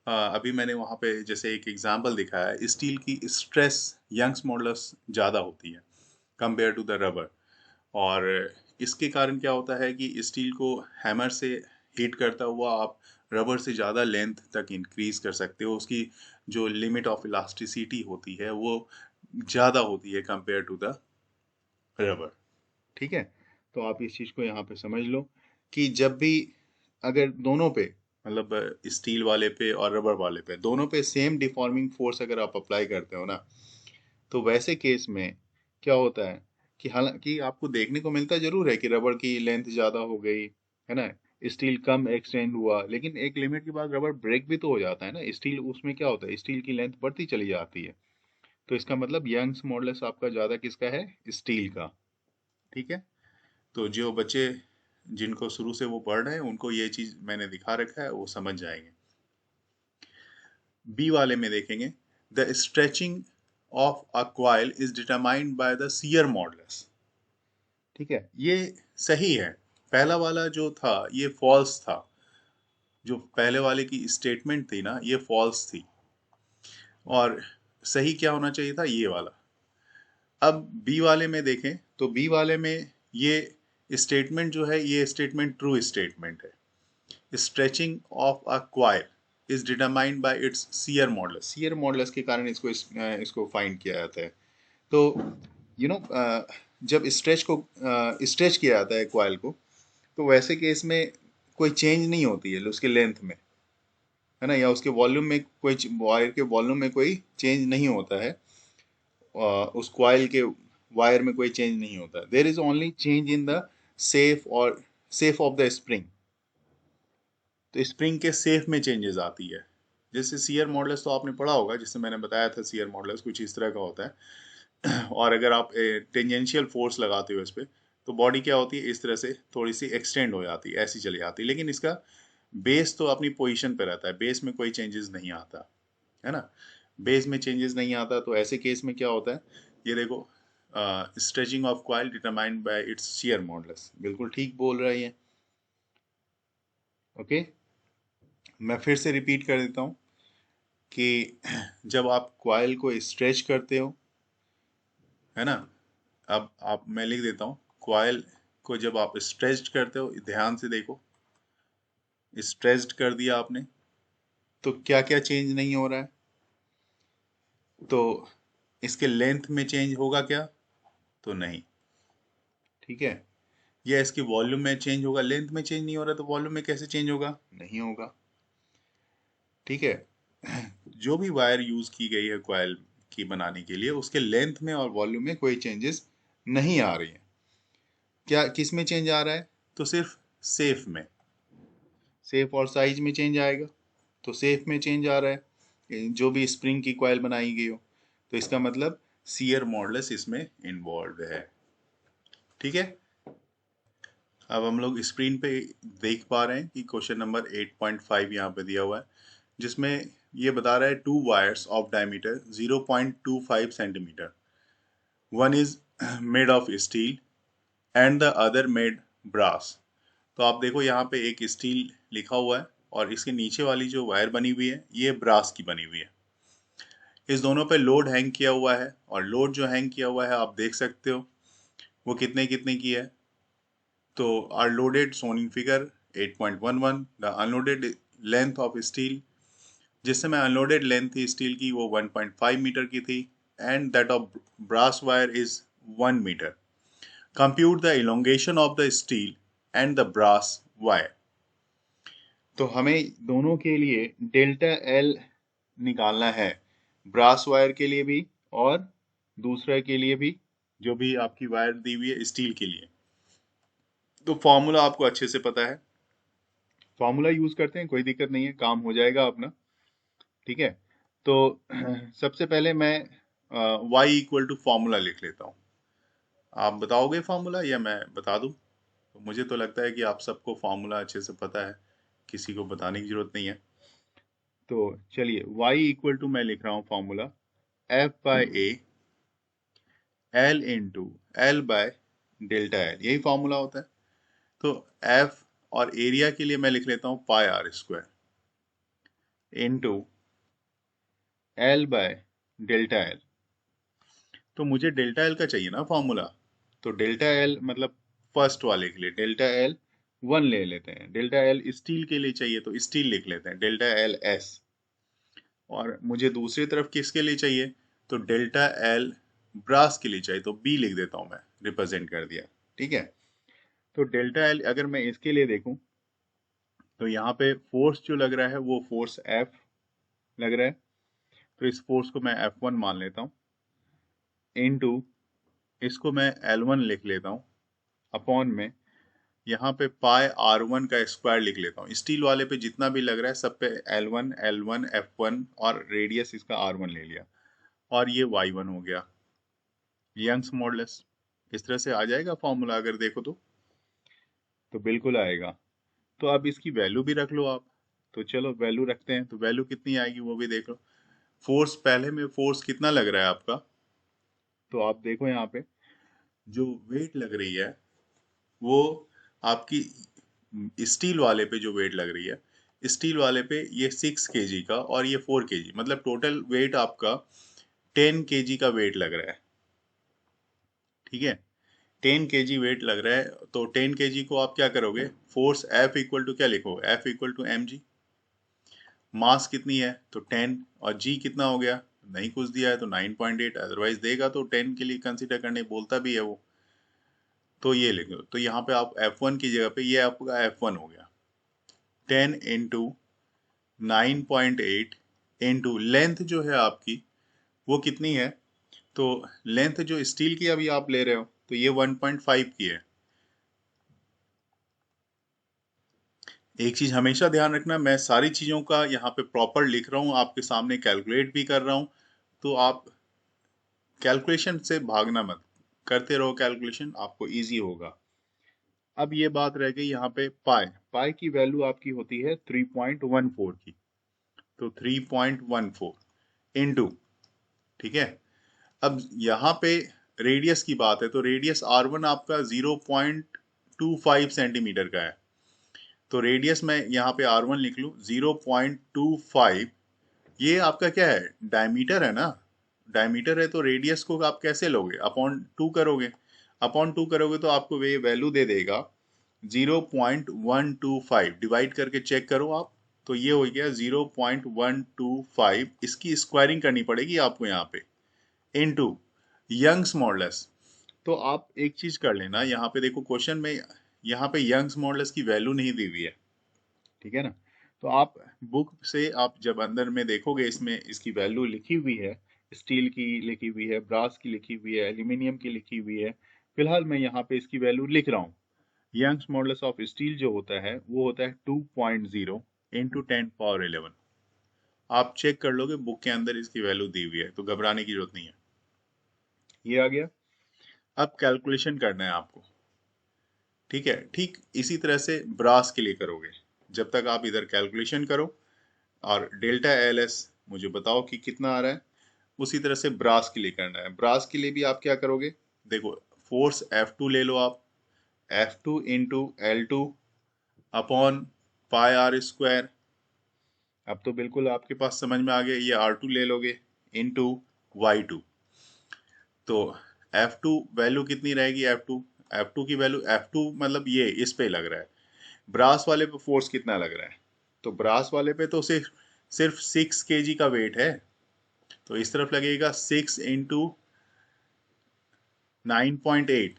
अभी मैंने वहाँ पे जैसे एक एग्जांपल दिखाया है, स्टील की स्ट्रेस यंग्स मॉडुलस ज़्यादा होती है कंपेयर टू द रबर। और इसके कारण क्या होता है कि स्टील को हैमर से हीट करता हुआ आप रबर से ज़्यादा लेंथ तक इंक्रीज कर सकते हो। उसकी जो लिमिट ऑफ इलास्टिसिटी होती है वो ज़्यादा होती है कंपेयर टू द रबर। ठीक है, तो आप इस चीज़ को यहाँ पे समझ लो कि जब भी अगर दोनों पे मतलब स्टील वाले पे और रबर वाले पे दोनों पे सेम डिफॉर्मिंग फोर्स अगर आप अप्लाई करते हो ना, तो वैसे केस में क्या होता है कि हालांकि आपको देखने को मिलता जरूर है कि रबर की लेंथ ज़्यादा हो गई है ना, स्टील कम एक्सटेंड हुआ, लेकिन एक लिमिट के बाद रबर ब्रेक भी तो हो जाता है ना। स्टील उसमें क्या होता है, स्टील की लेंथ बढ़ती चली जाती है। तो इसका मतलब यंग्स मॉडुलस आपका ज़्यादा किसका है, स्टील का। ठीक है, तो जो बच्चे जिनको शुरू से वो पढ़ रहे हैं उनको ये चीज मैंने दिखा रखा है, वो समझ जाएंगे। बी वाले में देखेंगे, the stretching of a coil is determined by the shear modulus. ठीक है, ये सही है। पहला वाला जो था ये फॉल्स था, जो पहले वाले की स्टेटमेंट थी ना ये फॉल्स थी, और सही क्या होना चाहिए था, ये वाला। अब बी वाले में देखें तो बी वाले में ये स्टेटमेंट जो है ये स्टेटमेंट ट्रू स्टेटमेंट है। Stretching of a coil is determined by it's shear modulus. Shear modulus के कारण इसको फाइंड किया जाता है। तो यू नो जब स्ट्रेच किया जाता है क्वाइल को, तो वैसे केस में कोई चेंज नहीं होती है उसके लेंथ में, है ना, या उसके वॉल्यूम में कोई वायर के वॉल्यूम में कोई चेंज नहीं होता है। उस क्वाइल के वायर में कोई चेंज नहीं होता। There is only change in the shape of the spring. तो स्प्रिंग के सेफ में चेंजेस आती है। जैसे शियर मॉडुलस तो आपने पढ़ा होगा, जिससे मैंने बताया था शियर मॉडुलस कुछ इस तरह का होता है। और अगर आप टेंजेंशियल फोर्स लगाते हो इस पे, तो बॉडी क्या होती है, इस तरह से थोड़ी सी एक्सटेंड हो जाती है, ऐसी चली जाती है, लेकिन इसका बेस तो अपनी पोजीशन पे रहता है, बेस में कोई चेंजेस नहीं आता है ना। बेस में चेंजेस नहीं आता, तो ऐसे केस में क्या होता है, ये देखो, stretching of coil determined by it's shear modulus, बिल्कुल ठीक बोल रहा है ये। ओके, मैं फिर से रिपीट कर देता हूँ कि जब आप कॉइल को स्ट्रेच करते हो, है ना, अब आप मैं लिख देता हूँ, कॉइल को जब आप स्ट्रेच करते हो, ध्यान से देखो, स्ट्रेच्ड कर दिया आपने, तो क्या क्या चेंज नहीं हो रहा है, तो इसके लेंथ में चेंज होगा क्या, तो नहीं। ठीक है, या इसकी वॉल्यूम में चेंज होगा, लेंथ में चेंज नहीं हो रहा तो वॉल्यूम में कैसे चेंज होगा, नहीं होगा। ठीक है, जो भी वायर यूज की गई है कॉइल की बनाने के लिए, उसके लेंथ में और वॉल्यूम में कोई चेंजेस नहीं आ रही है। क्या किस में चेंज आ रहा है, तो सिर्फ सेफ में, सेफ और साइज में चेंज आएगा। तो सेफ में चेंज आ रहा है, जो भी स्प्रिंग की कॉइल बनाई गई हो, तो इसका मतलब शियर मॉडुलस इसमें इन्वॉल्व है। ठीक है, अब हम लोग स्क्रीन पे देख पा रहे हैं कि क्वेश्चन नंबर 8.5 यहाँ पे दिया हुआ है, जिसमें ये बता रहा है two wires of diameter 0.25 centimetre, one is made of steel and the other made brass. तो आप देखो यहाँ पे एक स्टील लिखा हुआ है, और इसके नीचे वाली जो वायर बनी हुई है ये ब्रास की बनी हुई है। इस दोनों पे लोड हैंग किया हुआ है, और लोड जो हैंग किया हुआ है आप देख सकते हो वो कितने कितने की है। तो are loaded shown in figure 8.11, the unloaded length of steel, जिस समय अनलोडेड लेंथ थी स्टील की वो 1.5 मीटर की थी, and that of brass wire is 1 metre. Compute the elongation of the steel and the brass wire. तो हमें दोनों के लिए डेल्टा एल निकालना है, ब्रास वायर के लिए भी और दूसरे के लिए भी, जो भी आपकी वायर दी हुई है स्टील के लिए। तो फॉर्मूला आपको अच्छे से पता है, फॉर्मूला यूज करते हैं, कोई दिक्कत नहीं है, काम हो जाएगा अपना। ठीक है, तो सबसे पहले मैं y इक्वल टू फॉर्मूला लिख लेता हूँ। आप बताओगे फॉर्मूला या मैं बता दूँ? तो मुझे तो लगता है कि आप सबको फॉर्मूला अच्छे से पता है, किसी को बताने की जरूरत नहीं है। तो चलिए, y इक्वल टू मैं लिख रहा हूँ formula F by A L into L by delta L, यही फॉर्मूला होता है। तो F और एरिया के लिए मैं लिख लेता हूँ pi R square. Into L by delta L. तो मुझे डेल्टा एल का चाहिए ना फॉर्मूला, तो डेल्टा एल मतलब फर्स्ट वाले के लिए डेल्टा एल 1 ले लेते हैं, डेल्टा एल स्टील के लिए चाहिए तो स्टील लिख लेते हैं डेल्टा एल एस। और मुझे दूसरी तरफ किसके लिए चाहिए, तो डेल्टा एल ब्रास के लिए चाहिए तो बी लिख देता हूं मैं, रिप्रेजेंट कर दिया। ठीक है, तो डेल्टा एल अगर मैं इसके लिए देखूं तो यहाँ पे फोर्स जो लग रहा है वो फोर्स एफ लग रहा है, तो इस फोर्स को मैं F1 मान लेता हूँ, इनटू इसको मैं L1 लिख लेता हूँ, अपॉन में यहाँ पे पाई R1 का स्क्वायर लिख लेता हूँ। स्टील वाले पे जितना भी लग रहा है सब पे L1 L1 F1 और रेडियस इसका R1 ले लिया, और ये Y1 हो गया यंग्स मॉडुलस। इस तरह से आ जाएगा फॉर्मूला अगर देखो तो बिल्कुल आएगा। तो अब इसकी वैल्यू भी रख लो आप, तो चलो वैल्यू रखते हैं, तो वैल्यू कितनी आएगी वो भी देख लो। फोर्स पहले में फोर्स कितना लग रहा है आपका, तो आप देखो यहाँ पे जो वेट लग रही है वो आपकी स्टील वाले पे जो वेट लग रही है, स्टील वाले पे ये 6 kg का और ये 4 kg, मतलब टोटल वेट आपका 10 kg का वेट लग रहा है। ठीक है, 10 kg वेट लग रहा है, तो 10 kg को आप क्या करोगे, फोर्स F इक्वल टू क्या लिखो, F इक्वल टू mg। मास कितनी है तो 10, और g कितना हो गया, नहीं कुछ दिया है तो 9.8, अदरवाइज देगा तो 10 के लिए कंसीडर करने बोलता भी है वो, तो ये लिख लो। तो यहाँ पे आप F1 की जगह पे ये आपका F1 हो गया 10 इंटू 9.8 इंटू लेंथ जो है आपकी वो कितनी है, तो लेंथ जो स्टील की अभी आप ले रहे हो तो ये 1.5 की है। एक चीज हमेशा ध्यान रखना, मैं सारी चीजों का यहाँ पे प्रॉपर लिख रहा हूँ, आपके सामने कैलकुलेट भी कर रहा हूँ, तो आप कैलकुलेशन से भागना मत, करते रहो कैलकुलेशन, आपको इजी होगा। अब ये बात रह गई यहाँ पे पाई, पाई की वैल्यू आपकी होती है 3.14 की, तो 3.14 इनटू, ठीक है। अब यहाँ पे रेडियस की बात है, तो रेडियस R1 आपका 0.25 सेंटीमीटर का है, तो रेडियस में यहाँ पे R1 लिख लूँ 0.25। ये आपका क्या है, डायमीटर है ना, डायमीटर है, तो रेडियस को आप कैसे लोगे, अपॉन 2 करोगे, अपॉन 2 करोगे तो आपको ये वैल्यू दे देगा 0.125, डिवाइड करके चेक करो आप, तो ये हो गया 0.125। इसकी स्क्वायरिंग करनी पड़ेगी आपको यहाँ पे, इनटू यंग्स मॉडुलस। तो आप एक चीज कर लेना, यहाँ पे देखो क्वेश्चन में यहाँ पे यंग्स मॉडुलस की वैल्यू नहीं दी हुई है, ठीक है ना। तो आप बुक से आप जब अंदर में देखोगे इसमें इसकी वैल्यू लिखी हुई है, स्टील की लिखी हुई है, ब्रास की लिखी हुई है, एल्यूमिनियम की लिखी हुई है, फिलहाल मैं यहाँ पे इसकी वैल्यू लिख रहा हूँ। यंग्स मॉडुलस ऑफ स्टील जो होता है वो होता है 2.0 इंटू 10 पावर 11। आप चेक कर लोगे बुक के अंदर इसकी वैल्यू दी हुई है, तो घबराने की जरूरत नहीं है। ये आ गया। अब कैलकुलेशन करना है आपको, ठीक है। ठीक इसी तरह से ब्रास के लिए करोगे, जब तक आप इधर कैलकुलेशन करो और डेल्टा एल एस मुझे बताओ कि कितना आ रहा है, उसी तरह से ब्रास के लिए करना है। ब्रास के लिए भी आप क्या करोगे, देखो फोर्स F2 ले लो आप, F2 into L2 upon pi R square. अब तो बिल्कुल आपके पास समझ में आ गया, ये R2 ले लोगे इंटू Y2, तो F2 वैल्यू कितनी रहेगी, F2 की वैल्यू, F2 मतलब ये इस पे लग रहा है, ब्रास वाले पे फोर्स कितना लग रहा है, तो ब्रास वाले पे तो सिर्फ सिर्फ 6 kg का वेट है, तो इस तरफ लगेगा 6 इंटू 9.8,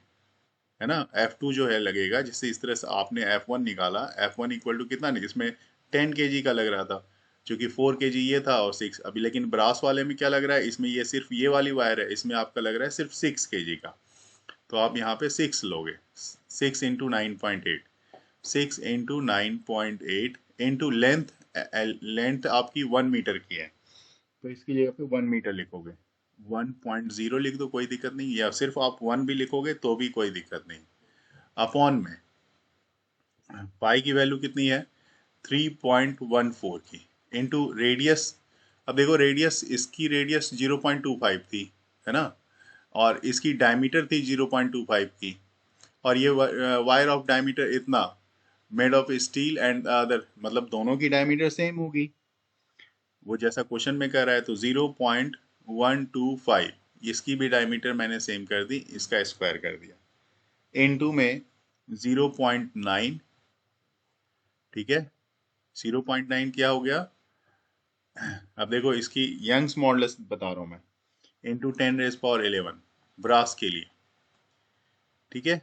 है ना। F2 जो है लगेगा, जिससे इस तरह से आपने F1 निकाला, F1 इक्वल टू कितना नहीं, इसमें 10 kg का लग रहा था, क्योंकि 4 kg ये था और 6 अभी, लेकिन ब्रास वाले में क्या लग रहा है, इसमें ये सिर्फ ये वाली वायर है, इसमें आपका लग रहा है सिर्फ 6 kg का, तो आप यहाँ पे 6 लोगे, 6 into 9.8, 6 into 9.8 into length, length आपकी 1 मीटर की है, तो इसकी जगह पे 1 मीटर लिखोगे, 1.0 लिख दो कोई दिक्कत नहीं, या सिर्फ आप 1 भी लिखोगे तो भी कोई दिक्कत नहीं। अपॉन में पाई की वैल्यू कितनी है 3.14 की, इंटू रेडियस। अब देखो रेडियस, इसकी रेडियस 0.25 थी, है ना, और इसकी डायमीटर थी 0.25 की, और ये वायर ऑफ डायमीटर इतना, made of steel and other, मतलब दोनों की डायमीटर सेम होगी, वो जैसा क्वेश्चन में कह रहा है तो 0.125, इसकी भी डायमीटर मैंने सेम कर दी, इसका स्क्वायर कर दिया, इनटू में 0.9, ठीक है, 0.9 क्या हो गया, अब देखो इसकी यंग्स मॉडुलस बता रहा हूं मैं, इंटू 10⁻11 ब्रास के लिए, ठीक है।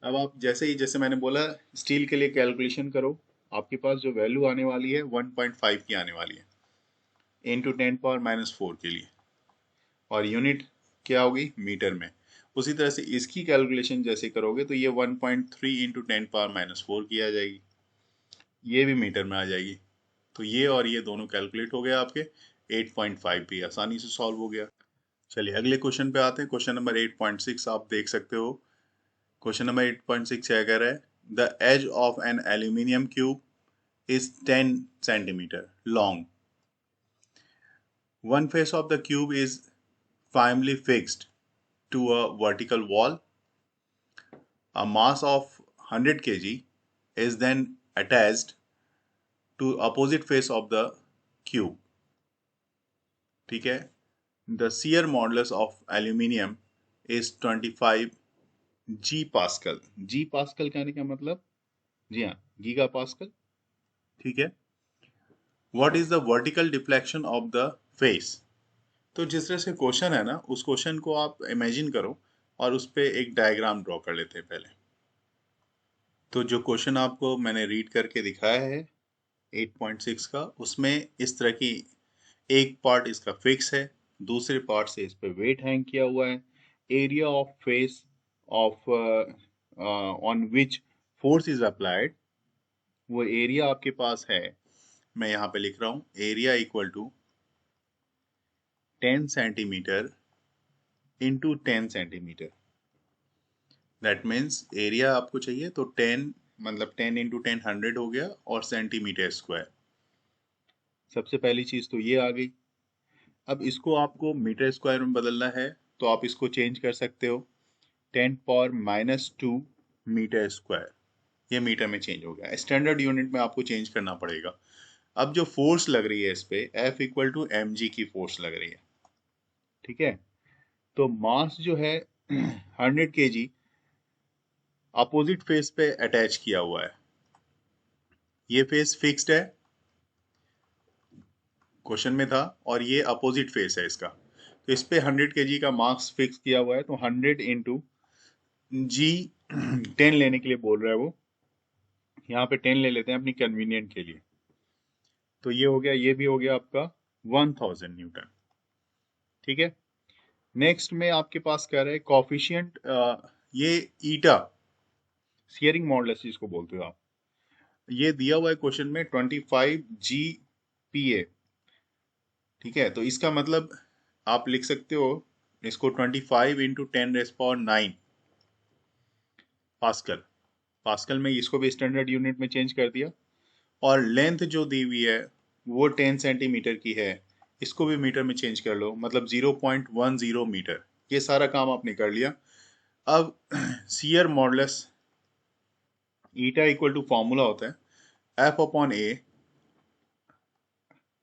अब आप जैसे मैंने बोला स्टील के लिए कैलकुलेशन करो, आपके पास जो वैल्यू आने वाली है 1.5 की आने वाली है, इंटू 10⁻⁴ के लिए, और यूनिट क्या होगी, मीटर में। उसी तरह से इसकी कैलकुलेशन जैसे करोगे तो ये 1.3 इंटू 10⁻⁴ की आ जाएगी, ये भी मीटर में आ जाएगी। तो ये और ये दोनों कैलकुलेट हो गया आपके, 8.5 भी आसानी से सॉल्व हो गया। चलिए अगले क्वेश्चन पे आते हैं। क्वेश्चन नंबर 8.6 आप देख सकते हो। क्वेश्चन नंबर 8.6 क्या कह रहा है, the edge of an aluminium cube is 10 centimetre long, one face of the cube is firmly fixed to a vertical wall. A mass of 100 kg is then attached to opposite face of the cube. ठीक है. The shear modulus of aluminium is 25 G Pascal. G Pascal कहने का मतलब, जी हाँ, giga pascal, ठीक है. What is the vertical deflection of the face? तो जिस तरह से क्वेश्चन है ना, उस क्वेश्चन को आप इमेजिन करो और उस पर एक डायग्राम ड्रॉ कर लेते हैं पहले। तो जो क्वेश्चन आपको मैंने रीड करके दिखाया है 8.6 का, उसमें इस तरह की एक पार्ट इसका फिक्स है, दूसरे पार्ट से इस पे वेट हैंग किया हुआ है, area of face of on which force is applied, वो एरिया आपके पास है, मैं यहाँ पे लिख रहा हूँ, area equal to 10 centimetre into 10 centimetre. That means area आपको चाहिए तो 10 मतलब 10 इंटू 10 100 हो गया, और सेंटीमीटर स्क्वायर। सबसे पहली चीज तो ये आ गई। अब इसको आपको मीटर स्क्वायर में बदलना है तो आप इसको चेंज कर सकते हो, 10⁻² मीटर स्क्वायर, ये मीटर में चेंज हो गया। स्टैंडर्ड यूनिट में आपको चेंज करना पड़ेगा। अब जो फोर्स लग रही है इस पे F इक्वल टू mg की फोर्स लग रही है, ठीक है। तो मास जो है 100 kg अपोजिट फेस पे अटैच किया हुआ है, ये फेस फिक्स्ड है, क्वेश्चन में था, और ये अपोजिट फेस है इसका, तो इस पे 100 kg का मास फिक्स किया हुआ है, तो 100 इंटू जी 10 लेने के लिए बोल रहा है वो, यहाँ पे 10 ले लेते हैं अपनी कन्वीनियंट के लिए। तो ये हो गया, ये भी हो गया आपका 1000 न्यूटन, ठीक है। नेक्स्ट में आपके पास कह रहे हैं कॉफिशियंट, ये ईटा सियरिंग मॉडुलस जिसको बोलते हो आप, ये दिया हुआ है क्वेश्चन में 25 GPa, ठीक है। तो इसका मतलब आप लिख सकते हो इसको 25 इंटू 10⁹ पास्कल, पास्कल में इसको भी स्टैंडर्ड यूनिट में चेंज कर दिया, और लेंथ जो दी हुई है वो 10 सेंटीमीटर की है, इसको भी मीटर में चेंज कर लो, मतलब 0.10 मीटर। ये सारा काम आपने कर लिया। अब shear modulus eta equal to formula होता है F/A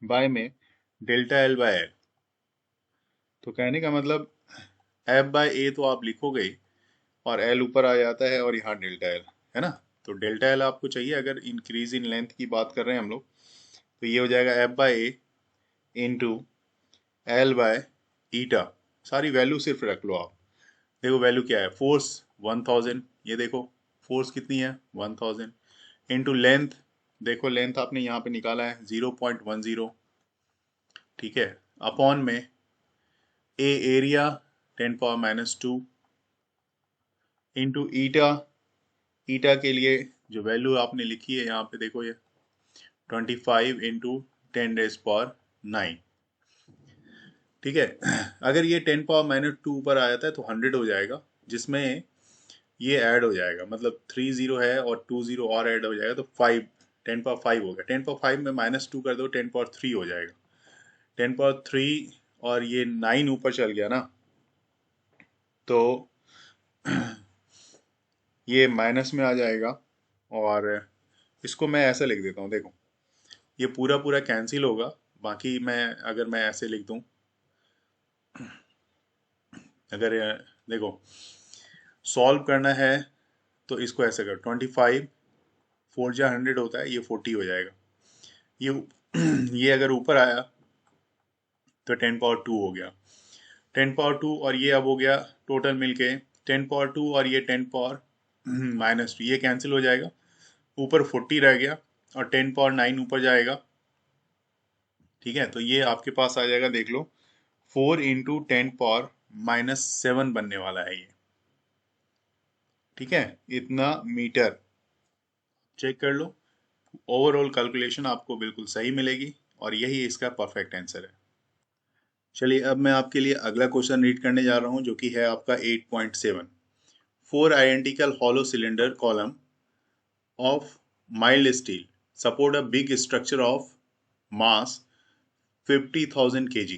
बाय में डेल्टा L/L। तो कहने का मतलब F/A तो आप लिखोगे ही, और L ऊपर आ जाता है, और यहाँ डेल्टा L है ना। तो डेल्टा L आपको चाहिए अगर इंक्रीज इन लेंथ की बात कर रहे हैं हम लोग, तो ये हो जाएगा F/A इंटू L/ईटा। सारी वैल्यू सिर्फ रख लो आप। देखो वैल्यू क्या है, फोर्स 1000, ये देखो फोर्स कितनी है 1000, इंटू लेंथ, देखो लेंथ आपने यहाँ पे निकाला है 0.10, ठीक है, अपॉन में ए एरिया 10⁻² इंटू ईटा, ईटा के लिए जो वैल्यू आपने लिखी है यहाँ पे देखो, ये 25 इंटू 10⁻⁹, ठीक है। अगर ये 10⁻² ऊपर आ जाता है तो 100 हो जाएगा, जिसमें ये ऐड हो जाएगा, मतलब 3 0 है और 2 0 और ऐड हो जाएगा, तो 5 10⁻5 हो गया। 10⁻5 में -2 कर दो 10⁻3 हो जाएगा, 10⁻3, और ये 9 ऊपर चल गया ना, तो ये माइनस में आ जाएगा। और इसको मैं ऐसा लिख देता हूँ, देखो ये पूरा पूरा कैंसिल होगा, बाकी अगर मैं ऐसे लिख दूं, अगर देखो सॉल्व करना है तो इसको ऐसे कर, 25 4 जा 100 होता है, ये 40 हो जाएगा। ये अगर ऊपर आया तो 10 पावर 2 हो गया, 10 पावर 2, और ये अब हो गया टोटल मिलके 10 पावर 2, और ये 10 पावर -2, ये कैंसिल हो जाएगा, ऊपर 40 रह गया, और 10 पावर 9 ऊपर जाएगा। ठीक है, तो ये आपके पास आ जाएगा, देख लो 4 इंटू 10 पावर -7 बनने वाला है ये। ठीक है, इतना मीटर, चेक कर लो, ओवरऑल कैलकुलेशन आपको बिल्कुल सही मिलेगी, और यही इसका परफेक्ट आंसर है। चलिए अब मैं आपके लिए अगला क्वेश्चन रीड करने जा रहा हूं, जो कि है आपका 8.7। 4 identical hollow cylinder column of mild steel support a big structure of mass 50,000 kg।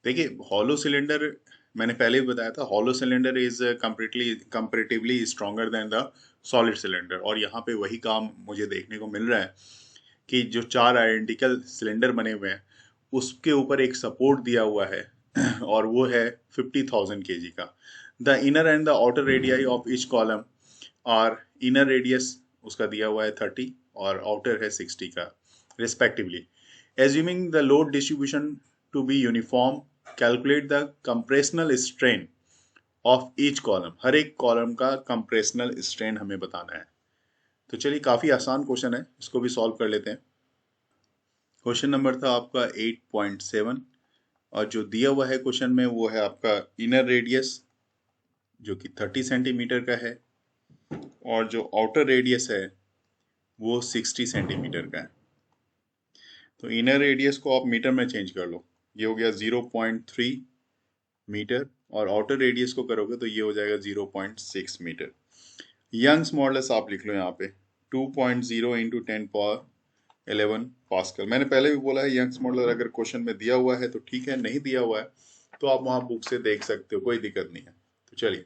देखिए हॉलो सिलेंडर, मैंने पहले भी बताया था, hollow cylinder is comparatively stronger than the solid cylinder, और यहाँ पे वही काम मुझे देखने को मिल रहा है कि जो 4 आइडेंटिकल सिलेंडर बने हुए हैं उसके ऊपर एक सपोर्ट दिया हुआ है और वो है 50,000 kg का। The inner and the outer radii of each column और इनर रेडियस उसका दिया हुआ है 30 और आउटर है 60 का respectively. Assuming the load distribution to be uniform, calculate the compressional strain of each column. हर एक कॉलम का कंप्रेशनल स्ट्रेन हमें बताना है। तो चलिए काफी आसान क्वेश्चन है, इसको भी सॉल्व कर लेते हैं। क्वेश्चन नंबर था आपका 8.7, और जो दिया हुआ है क्वेश्चन में वो है आपका इनर रेडियस जो कि 30 सेंटीमीटर का है, और जो आउटर रेडियस है वो 60 सेंटीमीटर का है। तो इनर रेडियस को आप मीटर में चेंज कर लो, ये हो गया 0.3 मीटर, और आउटर रेडियस को करोगे तो ये हो जाएगा 0.6 मीटर। यंग्स मॉडुलस आप लिख लो यहाँ पे 2.0 इंटू 10 पावर 11 पास्कल। मैंने पहले भी बोला है यंग्स मॉडुलस अगर क्वेश्चन में दिया हुआ है तो ठीक है, नहीं दिया हुआ है तो आप वहाँ बुक से देख सकते हो, कोई दिक्कत नहीं है। तो चलिए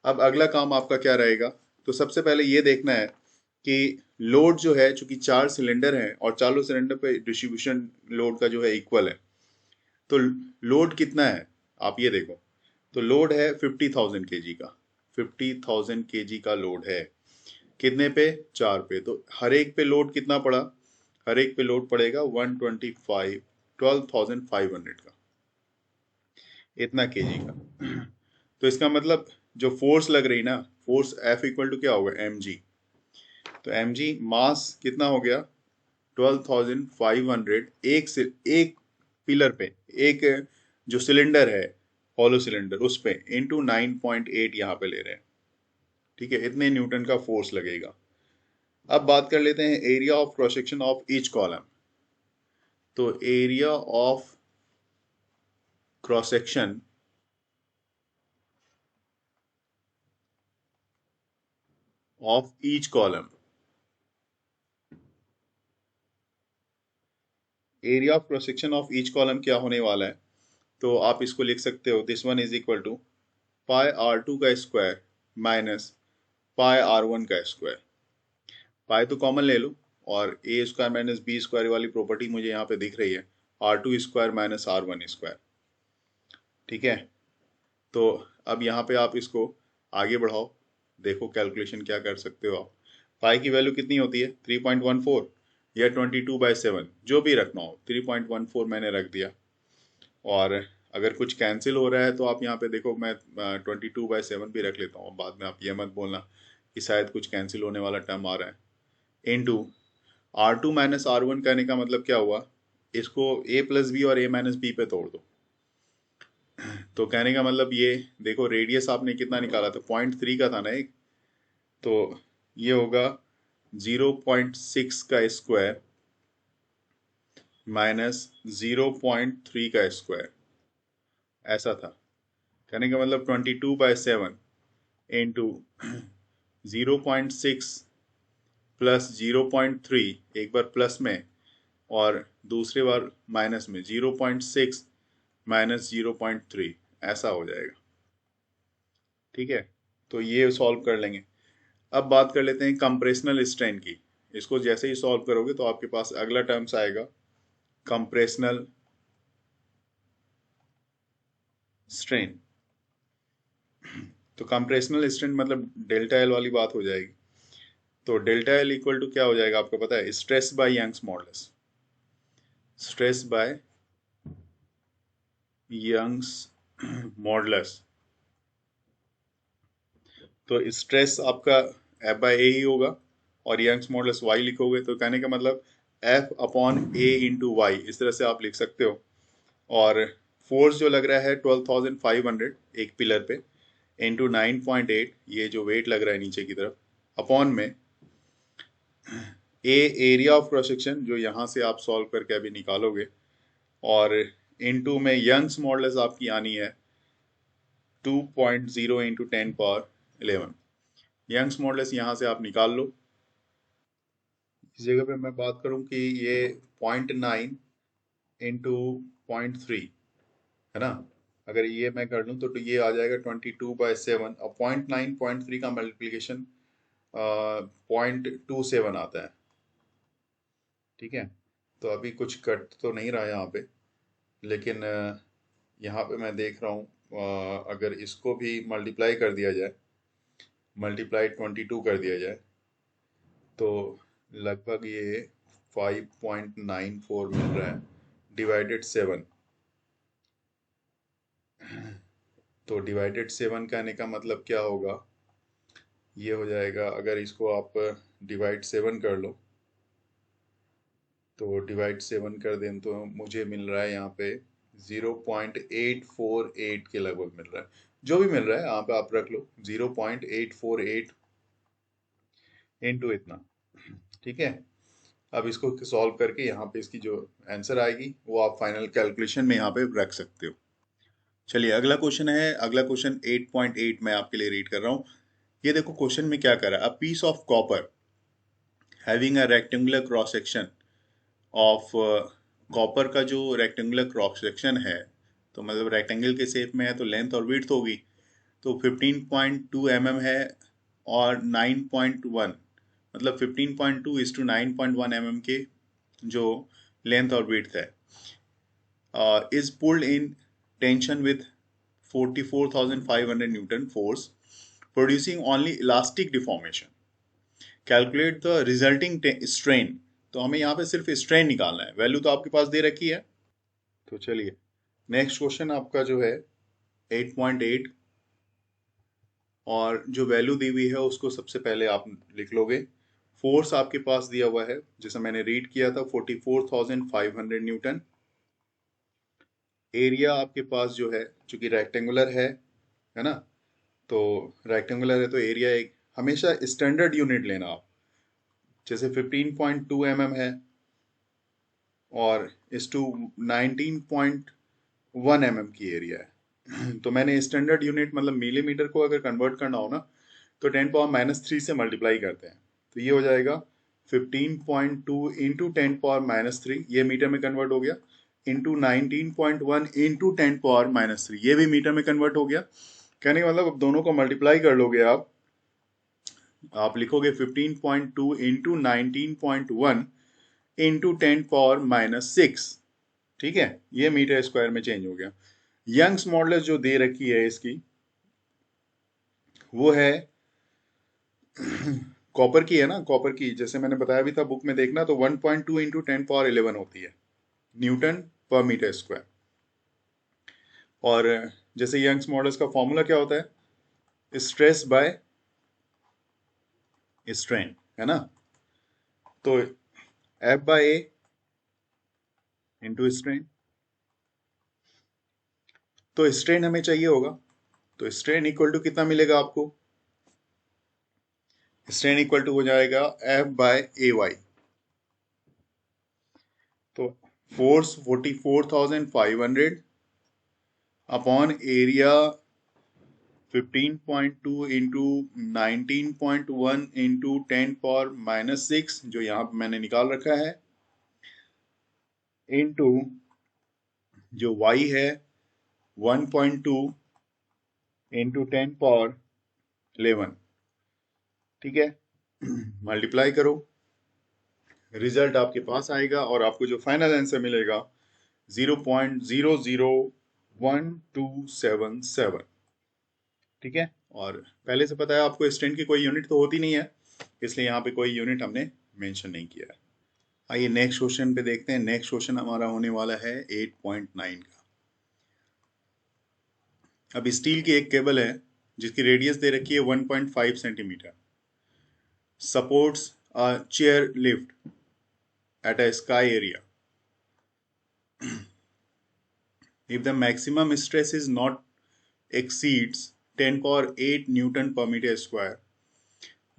अब अगला काम आपका क्या रहेगा, तो सबसे पहले ये देखना है कि लोड जो है, चूंकि 4 सिलेंडर हैं और चारों सिलेंडर पे डिस्ट्रीब्यूशन लोड का जो है इक्वल है, तो लोड कितना है आप ये देखो। तो लोड है 50,000 केजी का, 50,000 केजी का लोड है, कितने पे, 4 पे। तो हर एक पे लोड कितना पड़ा, हर एक पे लोड पड़ेगा 125, 12,500 का, इतना केजी का। तो इसका मतलब जो फोर्स लग रही ना, फोर्स F इक्वल टू क्या होगा, mg। तो mg मास कितना हो गया 12,500, एक पिलर पे, एक जो सिलेंडर है हॉलो सिलेंडर उस पे इंटू 9.8 यहाँ पे ले रहे हैं। ठीक है, इतने न्यूटन का फोर्स लगेगा। अब बात कर लेते हैं area of cross section of each column. तो area of cross section of each column, area of cross section of each column क्या होने वाला है, तो आप इसको लिख सकते हो, this one is equal to pi r2 का स्क्वायर माइनस पाई r1 का स्क्वायर। पाई तो कॉमन ले लो, और ए स्क्वायर माइनस बी स्क्वायर वाली प्रॉपर्टी मुझे यहाँ पे दिख रही है, r2 square minus r1 square. ठीक है, तो अब यहाँ पे आप इसको आगे बढ़ाओ, देखो कैलकुलेशन क्या कर सकते हो आप। पाई की वैल्यू कितनी होती है 3.14 या 22/7, जो भी रखना हो, 3.14 मैंने रख दिया। और अगर कुछ कैंसिल हो रहा है तो आप यहाँ पे देखो, मैं 22/7 भी रख लेता हूँ, बाद में आप ये मत बोलना कि शायद कुछ कैंसिल होने वाला टर्म आ रहा है। इनटू r2 माइनस r1 कहने का मतलब क्या हुआ, इसको a प्लस बी और a माइनस बी पे तोड़ दो। तो कहने का मतलब ये देखो, रेडियस आपने कितना निकाला था, 0.3 का था ना एक, तो ये होगा 0.6 का स्क्वायर माइनस 0.3 का स्क्वायर, ऐसा था। कहने का मतलब 22/7 इंटू 0.6 प्लस 0.3, एक बार प्लस में और दूसरी बार माइनस में, 0.6 माइनस 0.3, ऐसा हो जाएगा। ठीक है, तो ये सॉल्व कर लेंगे। अब बात कर लेते हैं कंप्रेशनल स्ट्रेन की। इसको जैसे ही सॉल्व करोगे तो आपके पास अगला टर्म्स आएगा कंप्रेशनल स्ट्रेन। तो कंप्रेशनल स्ट्रेन मतलब डेल्टा एल वाली बात हो जाएगी। तो डेल्टा एल इक्वल टू क्या हो जाएगा आपको पता है? Stress by Young's modulus. Stress by Young's modulus. तो स्ट्रेस आपका एफ बाय ए ही होगा और यंग्स मॉडुलस वाई लिखोगे तो कहने का मतलब एफ अपॉन ए इंटू वाई, इस तरह से आप लिख सकते हो। और फोर्स जो लग रहा है 12,500 एक पिलर पे इंटू 9.8, ये जो वेट लग रहा है नीचे की तरफ, अपॉन में ए एरिया ऑफ क्रॉस सेक्शन जो यहाँ से आप सॉल्व करके अभी निकालोगे, और इनटू में यंग्स मॉडुलस आपकी आनी है 2.0 इंटू 10 पावर 11। यंग्स मॉडुलस यहाँ से आप निकाल लो। इस जगह पे मैं बात करूं कि ये 0.9 इंटू 0.3 है ना। अगर ये मैं कर लूं तो ये आ जाएगा 22/7। अब 0.9 0.3 का मल्टीप्लीकेशन 0.27 आता है। ठीक है, तो अभी कुछ कट तो नहीं रहा यहाँ पे, लेकिन यहाँ पे मैं देख रहा हूँ अगर इसको भी मल्टीप्लाई कर दिया जाए, मल्टीप्लाई 22 कर दिया जाए, तो लगभग ये 5.94 मिल रहा है डिवाइडेड 7। तो डिवाइडेड 7 कहने का मतलब क्या होगा? ये हो जाएगा, अगर इसको आप डिवाइड 7 कर लो, तो डिवाइड 7 कर दें तो मुझे मिल रहा है यहाँ पे 0.848 के लगभग मिल रहा है। जो भी मिल रहा है यहाँ पे आप रख लो 0.848 इंटू इतना। ठीक है, अब इसको सॉल्व करके यहाँ पे इसकी जो आंसर आएगी वो आप फाइनल कैलकुलेशन में यहाँ पे रख सकते हो। चलिए अगला क्वेश्चन है। अगला क्वेश्चन 8.8 मैं आपके लिए रीड कर रहा हूँ। ये देखो क्वेश्चन में क्या कर रहा है। A piece of copper having a rectangular cross section of, copper का जो रेक्टेंगुलर क्रॉस सेक्शन है, तो मतलब रेक्टेंगल के शेप में है तो लेंथ और विड्थ होगी, तो 15.2 mm है और 9.1, मतलब 15.2 इज टू 9.1 mm के जो लेंथ और विड्थ है, is pulled in tension with 44,500 Newton force, producing only elastic deformation. Calculate the resulting strain. तो हमें यहाँ पे सिर्फ स्ट्रेन निकालना है, वैल्यू तो आपके पास दे रखी है। तो चलिए नेक्स्ट क्वेश्चन आपका जो है 8.8, और जो वैल्यू दी हुई है उसको सबसे पहले आप लिख लोगे। फोर्स आपके पास दिया हुआ है जैसा मैंने रीड किया था 44,500 न्यूटन। एरिया आपके पास जो है चूंकि रेक्टेंगुलर है ना, तो रेक्टेंगुलर है तो एरिया एक हमेशा स्टैंडर्ड यूनिट लेना आप। जैसे 15.2 mm है और इस टू 19.1 mm की एरिया है, तो मैंने स्टैंडर्ड यूनिट मतलब मिलीमीटर को अगर कन्वर्ट करना हो ना तो 10 पावर -3 से मल्टीप्लाई करते हैं, तो ये हो जाएगा 15.2 इंटू 10 पावर -3, ये मीटर में कन्वर्ट हो गया, इंटू 19.1 इंटू 10 पावर-3, ये भी मीटर में कन्वर्ट हो गया। कहने का मतलब अब दोनों को मल्टीप्लाई कर लोगे आप लिखोगे 15.2 इंटू 19.1 इंटू 10 पावर-6। ठीक है, ये मीटर स्क्वायर में चेंज हो गया। यंग्स मॉडुलस जो दे रखी है इसकी वो है कॉपर की है ना, कॉपर की जैसे मैंने बताया भी था बुक में देखना, तो 1.2 इंटू 10 पावर-11 होती है न्यूटन पर मीटर स्क्वायर। और जैसे यंग्स मॉडुलस का फॉर्मूला क्या होता है? स्ट्रेस बाय स्ट्रेन, है ना। तो F by A into strain, तो स्ट्रेन हमें चाहिए होगा, तो स्ट्रेन इक्वल टू कितना मिलेगा आपको? स्ट्रेन इक्वल टू हो जाएगा एफ बाय ए वाई। तो force 44,500 upon area 15.2 into 19.1 into 10 पावर-6 जो यहाँ पे मैंने निकाल रखा है, इंटू जो y है 1.2 इंटू 10 पावर-11। ठीक है, मल्टीप्लाई करो रिजल्ट आपके पास आएगा और आपको जो फाइनल आंसर मिलेगा 0.001277। ठीक है, और पहले से पता है आपको स्ट्रेंथ की कोई यूनिट तो होती नहीं है, इसलिए यहाँ पे कोई यूनिट हमने मेंशन नहीं किया है। आइए नेक्स्ट क्वेश्चन पे देखते हैं। नेक्स्ट क्वेश्चन हमारा होने वाला है 8.9 का। अब स्टील की एक केबल है जिसकी रेडियस दे रखी है 1.5 centimetre, supports a chair lift at a sky area. If the maximum stress is not exceeds 10 power 8 Newton per meter square,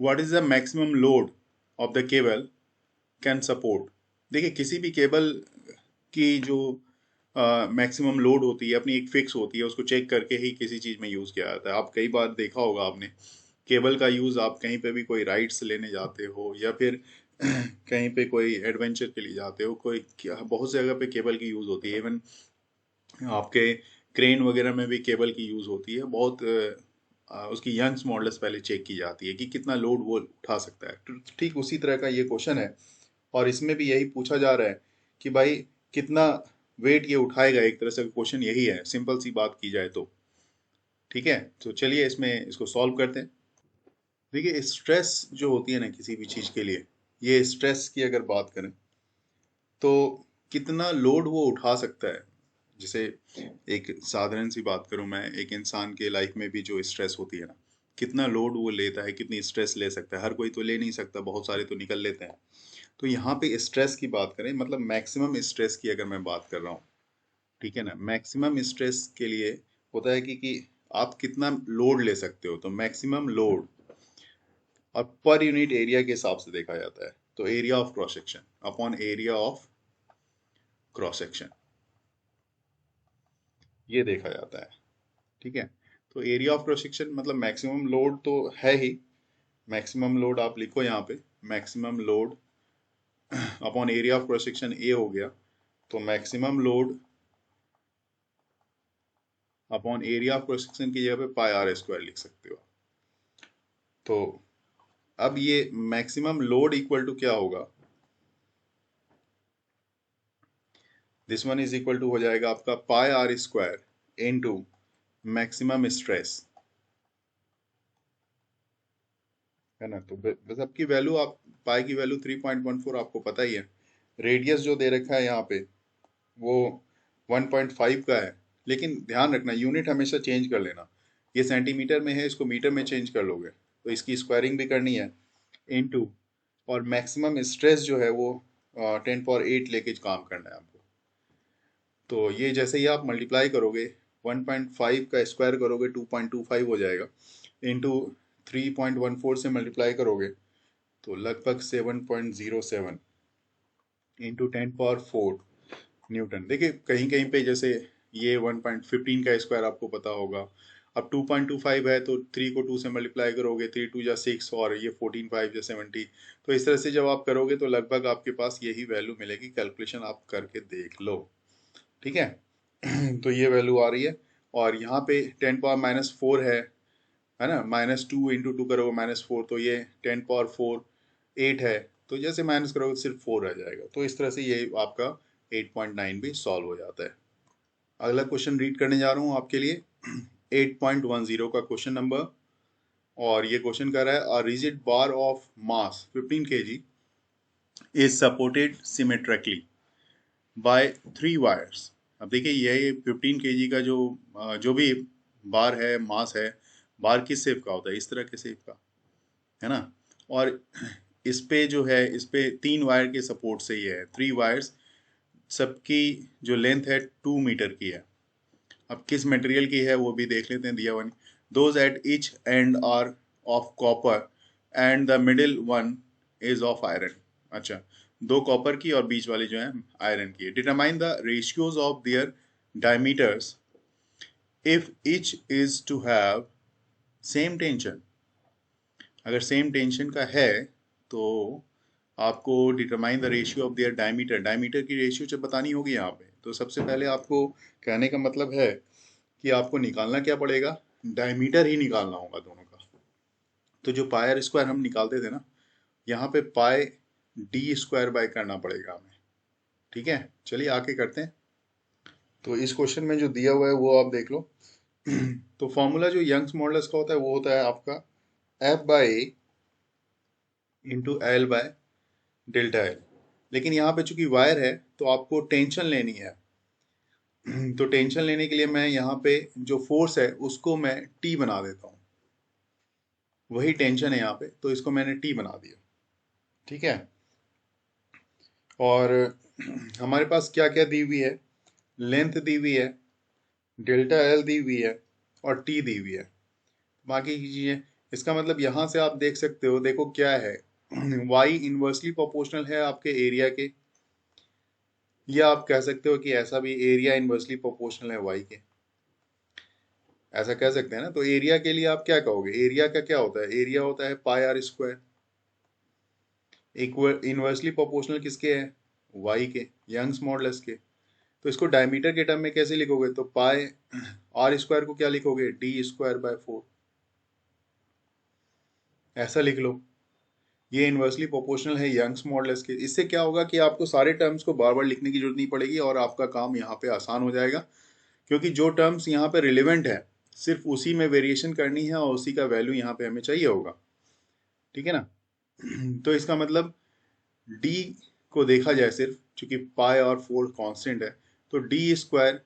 what is the maximum load of the cable can support? देखिए किसी भी cable की जो maximum load होती है अपनी एक fix होती है, उसको चेक करके ही किसी चीज़ में यूज़ किया जाता है। आप कई बार देखा होगा आपने, केबल का यूज़ आप कहीं पे भी कोई राइड्स लेने जाते हो या फिर कहीं पे कोई एडवेंचर के लिए जाते हो, कोई बहुत सी जगह पे केबल की यूज़ होती है। इवन आपके क्रेन वगैरह में भी केबल की यूज़ होती है। बहुत उसकी यंग्स मॉडल्स पहले चेक की जाती है कि कितना लोड वो उठा सकता है। तो ठीक उसी तरह का ये क्वेश्चन है और इसमें भी यही पूछा जा रहा है कि भाई कितना वेट ये उठाएगा। एक तरह से क्वेश्चन यही है, सिंपल सी बात की जाए तो। ठीक है, तो चलिए इसमें इसको सॉल्व करते हैं। देखिए स्ट्रेस जो होती है ना किसी भी चीज़ के लिए, ये स्ट्रेस की अगर बात करें तो कितना लोड वो उठा सकता है। जैसे एक साधारण सी बात करूं मैं, एक इंसान के लाइफ में भी जो स्ट्रेस होती है ना, कितना लोड वो लेता है, कितनी स्ट्रेस ले सकता है। हर कोई तो ले नहीं सकता, बहुत सारे तो निकल लेते हैं। तो यहाँ पे स्ट्रेस की बात करें, मतलब मैक्सिमम स्ट्रेस की अगर मैं बात कर रहा हूँ, ठीक है ना, मैक्सिमम स्ट्रेस के लिए होता है कि आप कितना लोड ले सकते हो। तो मैक्सिमम लोड और पर यूनिट एरिया के हिसाब से देखा जाता है। तो area of cross section upon area of cross section, ये देखा जाता है। ठीक है, तो एरिया ऑफ क्रॉस सेक्शन मतलब मैक्सिमम लोड तो है ही। मैक्सिमम लोड आप लिखो यहाँ पे, maximum load upon area of cross section A हो गया। तो maximum load upon area of cross section की जगह पे पाई आर स्क्वायर लिख सकते हो। तो अब ये मैक्सिमम लोड इक्वल टू क्या होगा, this one is equal to हो जाएगा आपका pi R square into maximum stress, है ना। तो बस आपकी वैल्यू, आप पाई की वैल्यू 3.14 आपको पता ही है। रेडियस जो दे रखा है यहाँ पे वो 1.5 का है, लेकिन ध्यान रखना यूनिट हमेशा चेंज कर लेना। ये सेंटीमीटर में है, इसको मीटर में चेंज कर लोगे तो इसकी स्क्वायरिंग भी करनी है, इनटू और मैक्सिमम स्ट्रेस जो है वो 10 पावर 8 लेके काम करना है आपको। तो ये जैसे ही आप मल्टीप्लाई करोगे 1.5 का स्क्वायर करोगे 2.25 हो जाएगा, इंटू 3.14 से मल्टीप्लाई करोगे तो लगभग 7.07 इंटू 10 पावर 4 न्यूटन। देखिए कहीं कहीं पे जैसे ये 1.15 का स्क्वायर आपको पता होगा। अब 2.25 है तो 3 को 2 से मल्टीप्लाई करोगे, 3 2 जा 6 और ये 14 5 जा 70। तो इस तरह से जब आप करोगे तो लगभग आपके पास यही वैल्यू मिलेगी। कैलकुलेशन आप करके देख लो, ठीक है। तो ये वैल्यू आ रही है और यहाँ पे 10 पावर -4 है ना। -2 इंटू 2 करोगे -4, तो ये 10 पावर 4 8 है। तो जैसे माइनस करोगे तो सिर्फ 4 रह जाएगा। तो इस तरह से ये आपका 8.9 भी सॉल्व हो जाता है। अगला क्वेश्चन रीड करने जा रहा हूँ आपके लिए 8.10 का क्वेश्चन नंबर। और ये क्वेश्चन कर रहा है, a rigid bar of mass 15 kg is supported symmetrically by 3 wires. अब देखिए ये 15 kg का जो भी बार है, मास है, बार किस शेप का होता है, इस तरह के शेप का, है ना। और इस पे जो है, इस पे 3 वायर के सपोर्ट से ये है, 3 वायर्स, सबकी जो लेंथ है 2 मीटर की है। अब किस मटेरियल की है वो भी देख लेते हैं, दिया हुआ नहीं। Those at each end are of copper and the middle one is of iron. अच्छा, 2 कॉपर की और बीच वाली जो है आयरन की है। Determine the ratios of their diameters if each is to have same tension. अगर सेम टेंशन का है तो आपको determine the ratio of their diameter, diameter की रेशियो जब बतानी होगी यहाँ पे। तो सबसे पहले आपको कहने का मतलब है कि आपको निकालना क्या पड़ेगा, डायमीटर ही निकालना होगा दोनों का। तो जो पाई आर स्क्वायर हम निकालते थे ना, यहाँ पे पाई डी स्क्वायर बाय करना पड़ेगा हमें। ठीक है, चलिए आगे करते हैं। तो इस क्वेश्चन में जो दिया हुआ है वो आप देख लो। तो फॉर्मूला जो यंग्स मॉडुलस का होता है वो होता है आपका F by A into L by delta L. लेकिन यहाँ पे चूंकि वायर है तो आपको टेंशन लेनी है। तो टेंशन लेने के लिए मैं यहाँ पे जो फोर्स है उसको मैं टी बना देता हूँ। वही टेंशन है यहाँ पे, तो इसको मैंने टी बना दिया। ठीक है, और हमारे पास क्या क्या दी हुई है, लेंथ दी हुई है, डेल्टा एल दी हुई है और टी दी हुई है। बाकी की चीजें, इसका मतलब यहाँ से आप देख सकते हो, देखो क्या है, वाई इनवर्सली प्रोपोर्शनल है आपके एरिया के, या आप कह सकते हो कि ऐसा भी एरिया इनवर्सली प्रोपोर्शनल है वाई के, ऐसा कह सकते हैं ना। तो एरिया के लिए आप क्या कहोगे, एरिया का क्या होता है, एरिया होता है pi R square. Equal inversely proportional किसके है, वाई के, यंग्स मॉडुलस के। तो इसको डायमीटर के टर्म में कैसे लिखोगे, तो पाई आर स्क्वायर को क्या लिखोगे, डी स्क्वायर बाय 4, ऐसा लिख लो। ये इनवर्सली प्रोपोर्शनल है यंग्स मॉडुलस के। इससे क्या होगा कि आपको सारे टर्म्स को बार बार लिखने की जरूरत नहीं पड़ेगी और आपका काम यहाँ पे आसान हो जाएगा, क्योंकि जो टर्म्स यहाँ पे रिलेवेंट है सिर्फ उसी में वेरिएशन करनी है और उसी का वैल्यू यहाँ पे हमें चाहिए होगा। ठीक है ना। तो इसका मतलब डी को देखा जाए सिर्फ, चूंकि पाई और 4 कांस्टेंट है, तो D square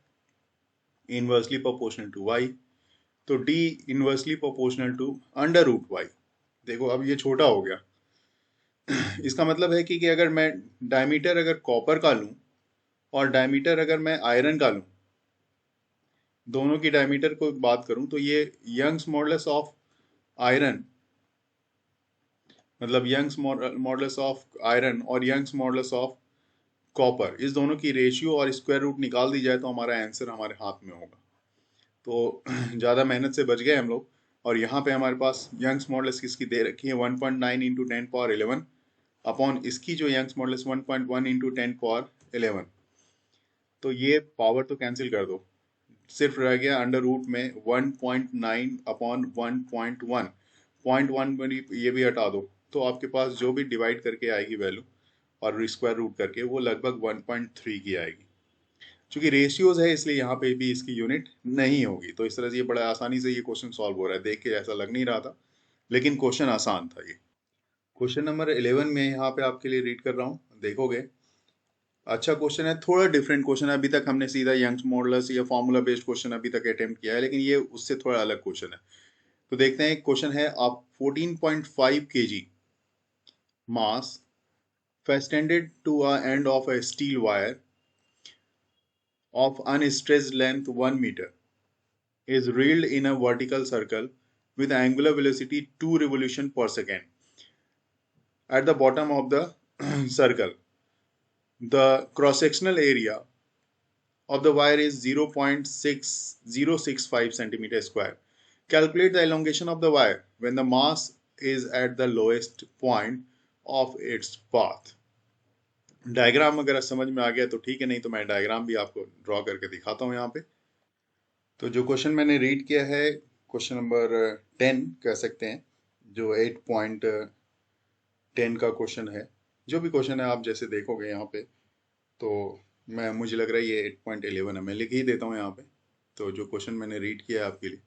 inversely proportional to Y, तो D inversely proportional to under root Y. देखो अब ये छोटा हो गया। इसका मतलब है कि अगर मैं डायमीटर अगर कॉपर का लूं और डायमीटर अगर मैं आयरन का लूं, दोनों की डायमीटर को बात करूं, तो ये यंग्स मॉडुलस ऑफ आयरन, मतलब यंग्स मॉडुलस ऑफ आयरन और यंग्स मॉडुलस ऑफ कॉपर, इस दोनों की रेशियो और स्क्वायर रूट निकाल दी जाए तो हमारा आंसर हमारे हाथ में होगा। तो ज़्यादा मेहनत से बच गए हम लोग। और यहाँ पे हमारे पास यंग्स मॉडुलस किसकी दे रखी है, 1.9 इंटू 10 पावर 11 अपॉन इसकी जो यंग्स मॉडुलस 1.1 इंटू 10 पावर 11। तो ये पावर तो कैंसिल कर दो, सिर्फ रह गया अंडर रूट में 1.9 अपॉन 1.1, 0.1 ये भी हटा दो, तो आपके पास जो भी डिवाइड करके आएगी वैल्यू और स्क्वायर रूट करके, वो लगभग 1.3 की आएगी। चूंकि रेशियोज है इसलिए यहाँ पे भी इसकी यूनिट नहीं होगी। तो इस तरह से ये बड़ा आसानी से ये क्वेश्चन सॉल्व हो रहा है, देख के ऐसा लग नहीं रहा था, लेकिन क्वेश्चन आसान था ये। क्वेश्चन नंबर 11 में यहाँ पे आपके लिए रीड कर रहा हूँ, देखोगे। अच्छा क्वेश्चन है, थोड़ा डिफरेंट क्वेश्चन है। अभी तक हमने सीधा यंग्स मॉडुलस या फॉर्मूला बेस्ड क्वेश्चन अभी तक अटेम्प्ट किया है, लेकिन ये उससे थोड़ा अलग क्वेश्चन है। तो देखते हैं, क्वेश्चन है, आप 14.5 kg mass fastened to a end of a steel wire of unstressed length 1 meter is reeled in a vertical circle with angular velocity 2 revolution per second. At the bottom of the circle, the cross-sectional area of the wire is 0.6065 centimeter square. Calculate the elongation of the wire when the mass is at the lowest point of its path. Diagram अगर समझ में आ गया तो ठीक है, नहीं तो मैं डायग्राम भी आपको ड्रॉ करके दिखाता हूँ यहाँ पे। तो जो क्वेश्चन मैंने रीड किया है, क्वेश्चन नंबर 10 कह सकते हैं, जो 8.10 का क्वेश्चन है। जो भी क्वेश्चन है आप जैसे देखोगे यहाँ पे, तो मुझे लग रहा है ये 8.11 है, मैं लिख ही देता हूँ यहाँ पे। तो जो क्वेश्चन मैंने रीड किया है आपके लिए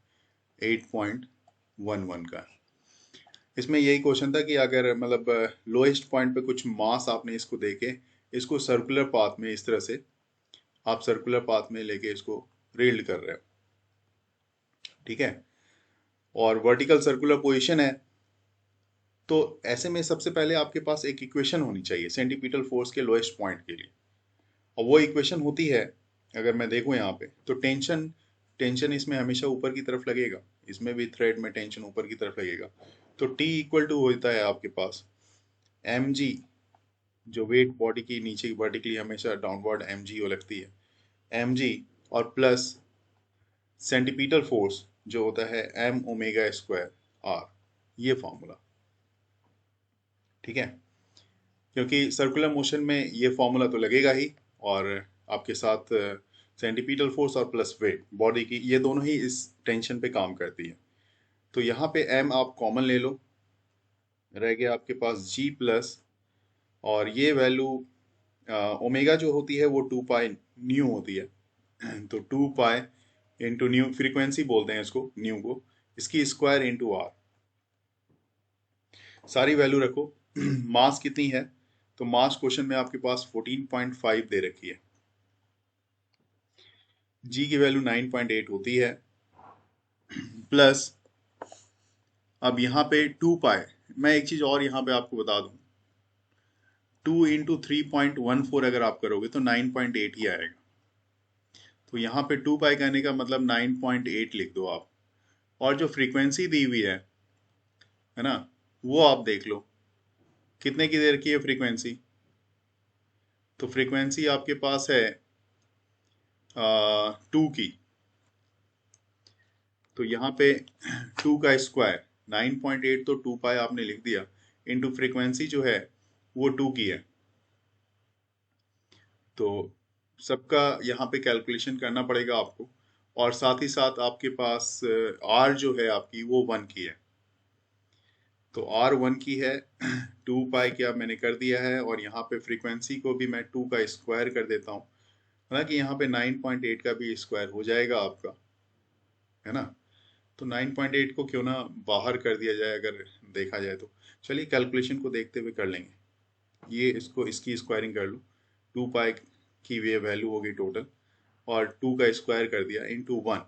8.11 का, इसमें यही क्वेश्चन था कि अगर मतलब लोएस्ट पॉइंट पे कुछ मास आपने इसको देके इसको सर्कुलर पाथ में, इस तरह से आप सर्कुलर पाथ में लेके इसको रील्ड कर रहे हो, ठीक है, और वर्टिकल सर्कुलर पोजीशन है। तो ऐसे में सबसे पहले आपके पास एक इक्वेशन होनी चाहिए सेंटीपिटल फोर्स के लोएस्ट पॉइंट के लिए, और वो इक्वेशन होती है, अगर मैं देखूं यहाँ पे, तो टेंशन टेंशन इसमें हमेशा ऊपर की तरफ लगेगा, इसमें भी थ्रेड में टेंशन ऊपर की तरफ लगेगा। तो T इक्वल टू होता है आपके पास mg, जो वेट बॉडी की नीचे वर्टिकली हमेशा डाउनवर्ड mg वो लगती है, mg और प्लस सेंटीपिटल फोर्स जो होता है m ओमेगा स्क्वायर r, ये फॉर्मूला। ठीक है, क्योंकि सर्कुलर मोशन में ये फॉर्मूला तो लगेगा ही, और आपके साथ सेंटीपिटल फोर्स और प्लस वेट बॉडी की, ये दोनों ही इस टेंशन पे काम करती है। तो यहाँ पे m आप कॉमन ले लो, रह गया आपके पास g प्लस और ये वैल्यू ओमेगा जो होती है वो 2 पाई न्यू होती है। तो 2 पाई इंटू न्यू, फ्रीक्वेंसी बोलते हैं इसको, न्यू को, इसकी स्क्वायर इंटू आर। सारी वैल्यू रखो। मास कितनी है, तो मास क्वेश्चन में आपके पास 14.5 दे रखी है। जी की वैल्यू 9.8 होती है, प्लस अब यहाँ पे 2 पाई, मैं एक चीज और यहाँ पे आपको बता दूं, 2 इंटू 3.14 अगर आप करोगे तो 9.8 ही आएगा। तो यहाँ पे 2 पाई कहने का मतलब 9.8 लिख दो आप। और जो फ्रीक्वेंसी दी हुई है ना, वो आप देख लो कितने की दे रखी है फ्रीक्वेंसी। तो फ्रीक्वेंसी आपके पास है 2 की। तो यहाँ पे 2 का स्क्वायर 9.8, तो 2 पाई आपने लिख दिया, इंटू फ्रीक्वेंसी जो है वो 2 की है। तो सबका यहाँ पे कैलकुलेशन करना पड़ेगा आपको, और साथ ही साथ आपके पास आर जो है आपकी वो 1 की है। तो आर 1 की है, 2 पाई क्या मैंने कर दिया है, और यहाँ पे फ्रीक्वेंसी को भी मैं 2 का स्क्वायर कर देता हूँ। हालांकि यहाँ पे 9.8 का भी स्क्वायर हो जाएगा आपका, है ना। तो 9.8 को क्यों ना बाहर कर दिया जाए अगर देखा जाए तो। चलिए कैलकुलेशन को देखते हुए कर लेंगे। ये इसको, इसकी स्क्वायरिंग कर लो, 2 पाई की ये वैल्यू होगी टोटल, और 2 का स्क्वायर कर दिया इंटू 1।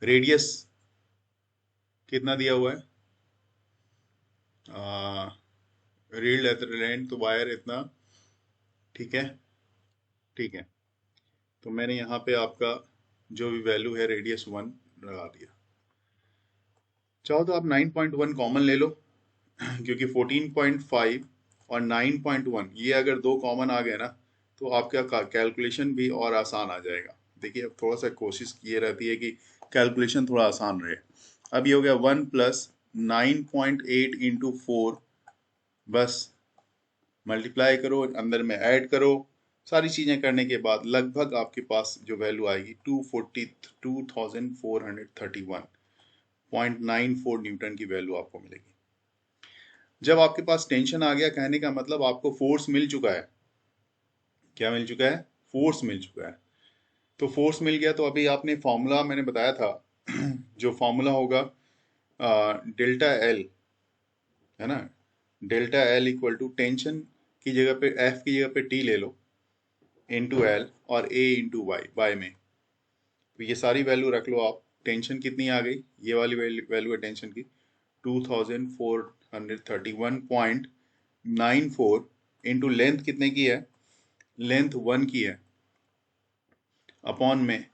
रेडियस कितना दिया हुआ है, रील्ड लेंथ तो वायर इतना, ठीक है, ठीक है। तो मैंने यहाँ पे आपका जो भी वैल्यू है रेडियस 1 लगा दिया। चाहो तो आप 9.1 कॉमन ले लो, क्योंकि 14.5 और 9.1 ये अगर दो कॉमन आ गए ना, तो आपका कैलकुलेशन भी और आसान आ जाएगा। देखिए अब थोड़ा सा कोशिश ये रहती है कि कैलकुलेशन थोड़ा आसान रहे। अब ये हो गया 1 प्लस 9.8 इंटू 4, बस मल्टीप्लाई करो, अंदर में ऐड करो, सारी चीजें करने के बाद लगभग आपके पास जो वैल्यू आएगी 242431.94 न्यूटन की वैल्यू आपको मिलेगी। जब आपके पास टेंशन आ गया, कहने का मतलब आपको फोर्स मिल चुका है। क्या मिल चुका है, फोर्स मिल चुका है। तो फोर्स मिल गया, तो अभी आपने फॉर्मूला मैंने बताया था, जो फॉर्मूला होगा डेल्टा एल, है ना, delta L equal to tension की जगह पे, एफ की जगह पे टी ले लो, इंटू एल, और ए इंटू वाई, वाई में। तो ये सारी वैल्यू रख लो आप। टेंशन कितनी आ गई, ये वाली वैल्यू है टेंशन की 2431.94 इंटू लेंथ कितने की है, लेंथ 1 की है, अपॉन में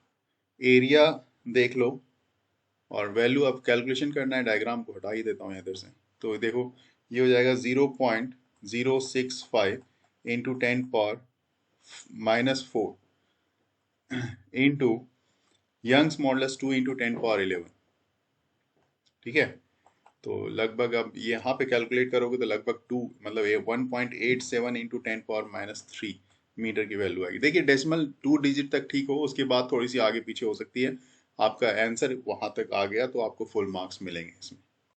एरिया देख लो, और वैल्यू अब कैलकुलेशन करना है, डायग्राम को हटा ही देता हूँ इधर से। तो देखो ये हो जाएगा 0.065 into 10⁻⁻4 into Young's modulus 2 into 10⁻11, ठीक है। तो लगभग अब यहाँ पे कैलकुलेट करोगे तो लगभग 2, मतलब ये 1.87 इंटू 10⁻³ मीटर की वैल्यू आएगी। देखिए डेसिमल 2 डिजिट तक ठीक हो, उसके बाद थोड़ी सी आगे पीछे हो सकती है। आपका आंसर वहां तक आ गया तो आपको फुल मार्क्स मिलेंगे इसमें।